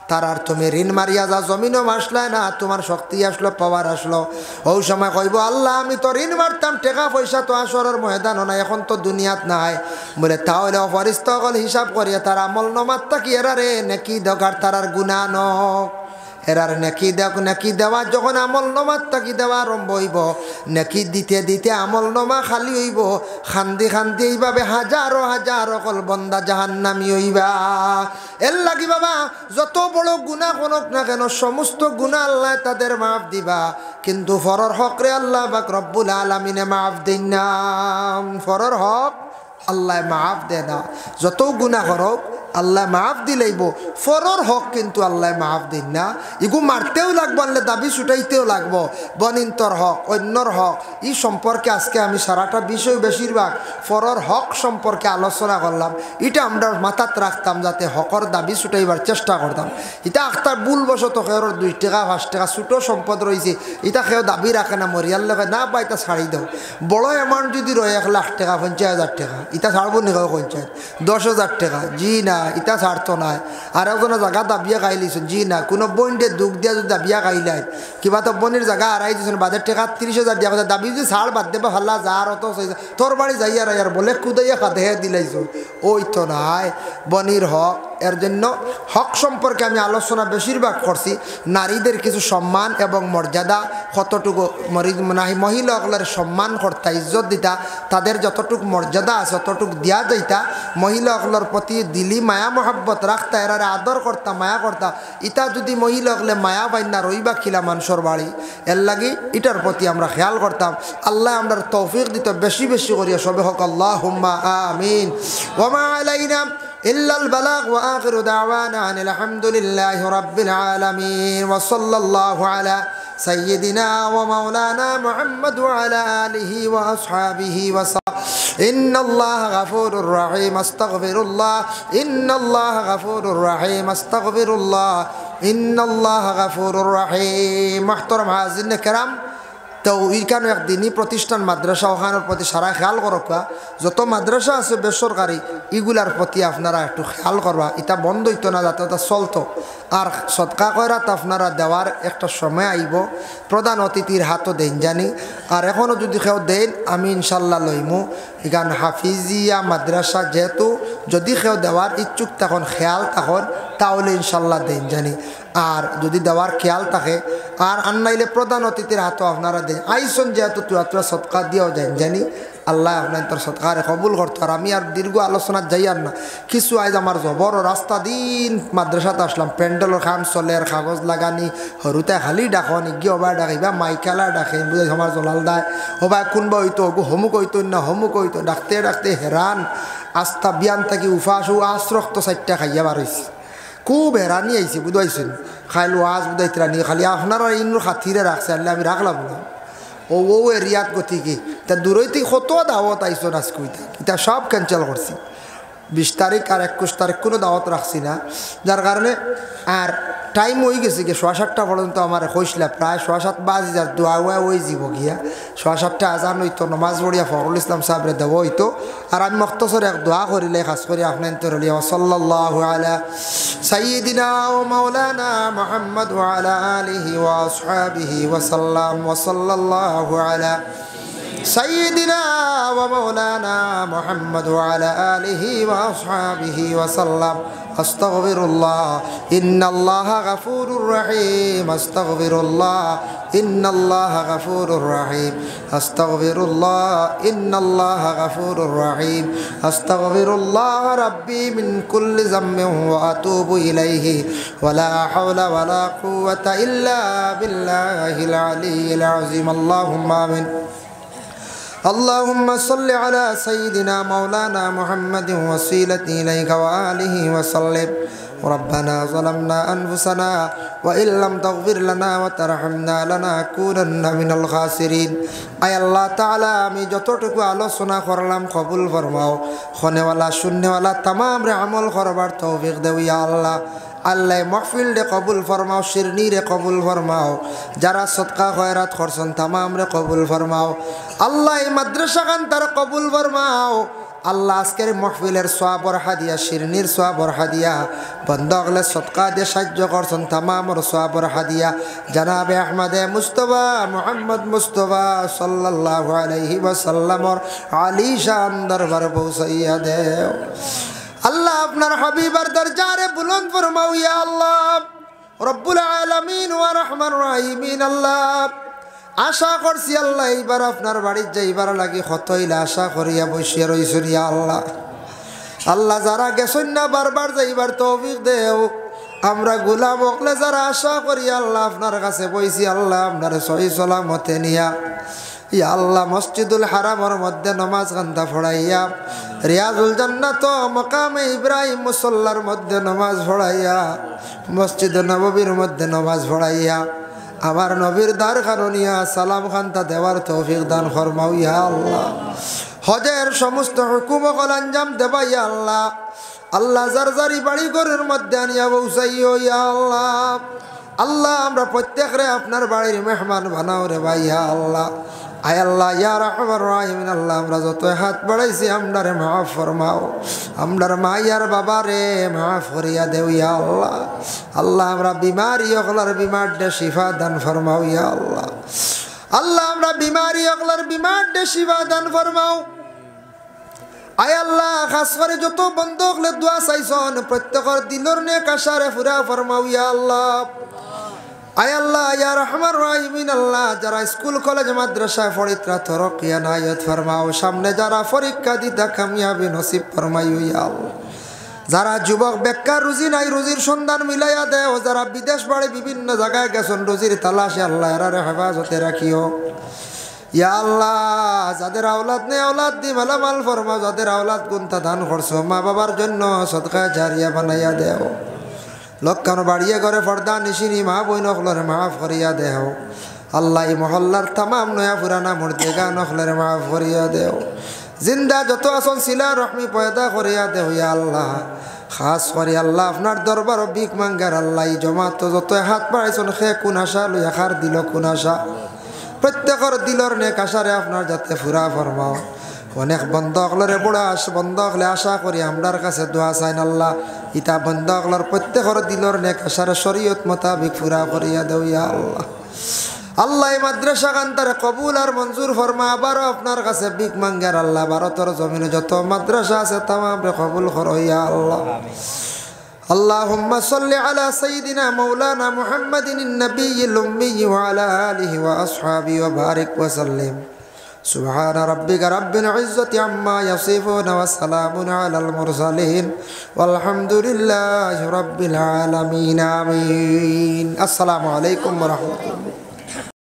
তারার তুমি ঋণ মারিয়া যাও জমিনও মাসলাই না তোমার শক্তি আসলো পাওয়ার আসলো ওই সময় কইব আল্লাহ আমি তো ঋণ মারতাম টাকা পয়সা তো আসরের ময়দানও নাই এখন তো দুনিয়াত নাই বলে তাহলে ফরিস্তা সকল হিসাব করিয়া তার আমল নমাত্তা কি এরা রে নাকি দরকার তারার গুণা ন এরার নেকি দেওয়া যখন আমল নমাত তাকি দেওয়া আরম্ভ হইব নেকি দিতে দিতে আমল নমা খালি হইব খান্দি খান্দি এইভাবে হাজারো হাজারো কল বন্দা জাহান্নামী হইবা এর লাগি বাবা যত বড় গুনাহ কোনক না কেন সমস্ত গুনাহ আল্লাহ তাদের মাফ দিবা কিন্তু ফরর হক রে আল্লাহ পাক রব্বুল আলামিনে মাফ দেন না ফরর হক আল্লাহ মাফ দেয় না যত গুনাহ করো আল্লাহ মাফ দিলেইব ফরর হক কিন্তু আল্লাহ মাফ দিন না ইগু মারতেও লাগবো আল্লাহ দাবি ছুটাইতেও লাগবো বনিন্তর হক অন্যর হক এই সম্পর্কে আজকে আমি সারাটা বিষয় বেশিরভাগ ফরর হক সম্পর্কে আলোচনা করলাম এটা আমরা মাথাত রাখতাম যাতে হকর দাবি ছুটাইবার চেষ্টা করতাম এটা আখতার ভুলবশত খেয়ের 2 টাকা 5 টাকা ছোটো সম্পদ রয়েছে এটা খেয়েও দাবি রাখে না মরিয়ার লাগে না বা এটা ছাড়ি দাও বড় অ্যামাউন্ট যদি রয়ে 1 লাখ টাকা 50,000 টাকা এটা ছাড়বো নি পঞ্চায়েত 10,000 টাকা জি না ইটা ছাড়তো নাই আর একজনে জায়গা দাবিয়া খাইলিছেন জি না কোনো বইনটে দুঃখ দিয়া যদি দাবিয়া খাইলাই কিবা তো বনির জায়গা হারাই দিয়েছেন বাদের টাকা 30,000 দিয়া কথা দাবি যদি ছাড় বাদ দেবা ভাল্লা যার অত তোর বাড়ি যাইয়া রাইয়ার বলে কুদাইয়া খাতে দিলাইছ ওই তো নাই বনির হক এর জন্য হক সম্পর্কে আমি আলোচনা বেশিরভাগ করছি নারীদের কিছু সম্মান এবং মর্যাদা কতটুকু মহিলাগুলোর সম্মান করতা ইজ্জত দিতা তাদের যতটুকু মর্যাদা আছে ততটুকু দিয়া যাইতা মহিলাগুলোর প্রতি দিলি মায়া মহাব্বত রাখতা এরারে আদর করতা মায়া করতা ইটা যদি মহিলাগুলো মায়া বাইনা রইবা খিলা মানুষের বাড়ি এর লাগি এটার প্রতি আমরা খেয়াল করতাম আল্লাহ আমরা তৌফিক দিত বেশি বেশি করিয়া সবে হক আল্লাহুম্মা আমিন ওয়া মা আলাইনা إلا البلاغ وآخر دعوانا أن الحمد لله رب العالمين وصلى الله على سيدنا ومولانا محمد وعلى آله وأصحابه وسلم إن الله غفور رحيم استغفر الله إن الله غفور رحيم استغفر الله ইন্নাল্লাহা গাফুরুর রাহিম। মুহতারাম হাজিরিন কেরাম, তো এইখানে একদিনই প্রতিষ্ঠান মাদ্রাসা ওখানের প্রতি সারা খেয়াল করবা। যত মাদ্রাসা আছে বেসরকারি এগুলার প্রতি আপনারা একটু খেয়াল করবা, এটা বন্ধ হইতো না, যাতে এটা চলতো। আর সদকা কয়রাত আপনারা দেওয়ার একটা সময় আইব, প্রধান অতিথির হাতও দেন জানি। আর এখনও যদি কেউ দেন আমি ইনশাল্লাহ লইমু। এখানে হাফিজিয়া মাদ্রাসা যেহেতু যদি কেউ দেওয়ার ইচ্ছুক তখন খেয়াল তখন তাহলে ইনশাল্লাহ দেন জানি। আর যদি দেওয়ার খেয়াল থাকে আর আন্নাইলে প্রধান অতিথির হাতও আপনারা দেন। আইসন যেহেতু তুই সদকা দিয়েও যান জানি, আল্লাহ আপনার তোর সদকারে কবুল করতো। আর আমি আর দীর্ঘ আলোচনা যাই আর না, কিছু আজ আমার জবর রাস্তা দিন মাদ্রাসাতে আসলাম, প্যান্ডেলের খাম চলের কাগজ লাগানি সরুতে খালি ডাকন গিয়ে ওবাই ডাকিবা মাইকালা ডাকে বুঝে আমার জলাল দায় ওবাই কোনবা হইতো হমুক হইতো না হমুক হইতো, ডাকতে ডাকতে হেরান। আস্থা বিয়ান থাকি উফাসু আশ্রক্ত চারটা খাইয়া বার হয়েছি, খুব হেরানি আইসি বুঝাইছেন। খাইলো আজ বুঝাইতরা নিয়ে খালি আপনারা ইনুর খাতিরে রাখছে, আল্লাহ আমি রাখলাম না। ও এরিয়াত গতিকে তা দূরই থেকে কত দাওয়াত আইসো নাচকুইতা, এটা সব ক্যান্সেল করছি। 20 তারিখ আর 21 তারিখ কোনো দাওয়াত রাখছি না, যার কারণে আর টাইম হয়ে গেছে গিয়ে 7:30 পর্যন্ত আমার হইসলা, প্রায় 7:30 বাজে যার দোয়া ওই যাব গিয়া 7:30 আজান হইতো, নমাজ পড়িয়া ফখরুল ইসলাম সাহেবরে দেওয়া হইতো। আর আমি মখতসর এক দোয়া করিলে খাস করি আপনার তরলিয়া সাল্লাল্লাহু আলা সাইয়্যিদিনা ওয়া মাওলানা মুহাম্মদ ওয়া আলা আলিহি ওয়া আসহাবিহি ওয়া সাল্লাম ওয়া সাল্লাল্লাহু আলা سيدنا ومولانا محمد وعلى آله وأصحابه وسلم أستغفر الله إن الله غفور رحيم أستغفر الله إن الله غفور رحيم أستغفر الله إن الله غفور رحيم أستغفر الله ربي من كل ذنب وأتوب إليه ولا حول ولا قوة إلا بالله العلي العظيم اللهم آمين اللهم صل على سيدنا مولانا محمد وسيلتي إليك وآله وسلم ربنا ظلمنا أنفسنا وإن لم تغفر لنا وترحمنا لنكونن من الخاسرين আয় আল্লাহ তাআলা আমি যতটুকু আলোচনা করলাম কবুল ফরমাও, খনেওয়ালা শূন্যওয়ালা তামাম রে আমল করবার তৌফিক দেও ইয়া আল্লাহ। আল্লাহ মাহফিল রে কবুল ফরমাও, শিরনি রে কবুল ফরমাও, যারা সদকা খয়রাত করছেন তামাম রে কবুল ফরমাও। আল্লাহ এই মাদ্রাসা খান তারা কবুল ফরমাও। আল্লাহ আজকের মাহফিলের সওয়াবর হাদিয়া, শিরনির সওয়াবর হাদিয়া, বন্ধকলে সদকা দিয়ে সাহায্য করছেন তামামর সওয়াবর হাদিয়া জনাবে আহমদে মুস্তফা মুহাম্মদ মুস্তফা সাল্লাল্লাহু আলাইহি ওয়াসাল্লামর আলী শান দরবার পৌঁছাইয়া দেও। আল্লাহ আপনার হাবিবার দরজারে বুলন্দ ফরমাও ইয়া আল্লাহ রব্বুল আলামিন ওয়া রহমান রাহিমিন। আল্লাহ আশা করছি আল্লাহ এইবার আপনার বাড়ির যাইবার লাগি কতইলা আশা করিয়া বসিয়া রইছেন ইয়া আল্লাহ। আল্লাহ যারা গেছেন না বারবার যাইবার তৌফিক দেও। আমরা গোলাম হকলে যারা আশা করি আল্লাহ আপনার কাছে বইছি আল্লাহ আপনার সহি সালামতে নিয়া ইয়া আল্লাহ মসজিদুল হারামের মধ্যে নমাজ কান্দা পড়াইয়া, রিয়াজুল জান্নাত মাকামে ইব্রাহিম মুসল্লার মধ্যে নমাজ পড়াইয়া, মসজিদ নববীর মধ্যে নমাজ পড়াইয়া আমার নবীর দ্বার কারণিয়া সালাম খান্তা দেওয়ার তৌফিক দান ফরমাও ইয়া আল্লাহ। হজের সমস্ত হুকুম কল আঞ্জাম দেবা ইয়া আল্লাহ। আল্লাহ জারজারি বাড়ি ঘরের মধ্যে আনিয়া পৌঁছাইও ইয়া আল্লাহ। আল্লাহ আমরা প্রত্যেকরে আপনার বাড়ির মেহমান বানাও রে ভাই ইয়া আল্লাহ। আয় আল্লাহ ইয়া রাহমান রাহিম। আল্লাহ আমরা যত হাত বাড়াইছি আমরারে মাফ ফরমাও, আমরার মাইয়ার বাবা রে মাফ করিয়া দেও ইয়া আল্লাহ। আল্লাহ আমরা বিমারি অগলার বিমার দে শিফা দান ফরমাও ইয়া আল্লাহ। আল্লাহ আমরা বিমারি অগলার বিমার দে শিফা দান ফরমাও। আয় আল্লাহ খাস করে যত বন্ধকলে দোয়া চাইছন প্রত্যেকের দিলর নেক আশারে পুরা ফরমাও ইয়া আল্লাহ। আয় আল্লাহ ইয়া রহমান রাহিমিন। আল্লাহ যারা স্কুল কলেজ মাদ্রাসায় পড়িত্রা তরকিয়া নায়াত ফরমাও, সামনে যারা পরীক্ষা দিতা কামিয়াবি নসিব ফরমাইও ইয়া আল্লাহ। যারা যুবক বেকার রুজি নাই রুজির সন্ধান মিলাইয়া দেও, যারা বিদেশ বাড়ি বিভিন্ন জায়গায় গেছেন রুজির তালাশে আল্লাহ এরারে হেফাজতে রাখিও ইয়া আল্লাহ। যাদের আওলাদ নেই আওলাদ দি মালামাল ফরমাও, যাদের আওলাদ গুনতা দান করছো মা বাবার জন্য সদকা জারিয়া বানাইয়া দেও। লক্ষণ বাড়িয়ে ঘরে পর্দা নিশিনি মা বই নকলরে মাফ করিয়া দেও আল্লাহ। এই মহল্লার তামাম নয়া পুরানা মুর্দেগা নকলরে মাফ করিয়া দেও। জিন্দা যত আসন সিলা রহমি পয়দা করিয়া দেও ইয়া আল্লাহ। খাস করে আল্লাহ আপনার দরবার ভিক মাঙ্গার আল্লাহ জমাত যত হাত বাড়াইছেন সে কোন আশা লইয়া খার দিল কোন আশা প্রত্যেকের দিলর নেক আশারে আপনার যাতে ফুরা ফরমাও অনেক বন্ধ হলরে বড় বন্ধ হলে আশা করি আমরার কাছে দোয়া চাইন আল্লাহ ইতা বন্ধ হলর প্রত্যেকের দিলর নেক আশারে শরীয়ত মোতাবিক ফুরা করিয়া দেও ইয়া আল্লাহ আল্লাহ এই মাদ্রাসা কান্তারে কবুল আর মঞ্জুর ফরমা আবারও আপনার কাছে ভিক মাঙ্গার আল্লাহ ভারতের জমিনে যত মাদ্রাসা আছে তামাম রে কবুল করো ইয়া আল্লাহ اللهم صل على سيدنا مولانا محمد النبي الأمي وعلى آله وأصحابه وبارك وسلم سبحان ربك رب العزة عما يصفون وسلام على المرسلين والحمد لله رب العالمين آمين السلام عليكم ورحمة الله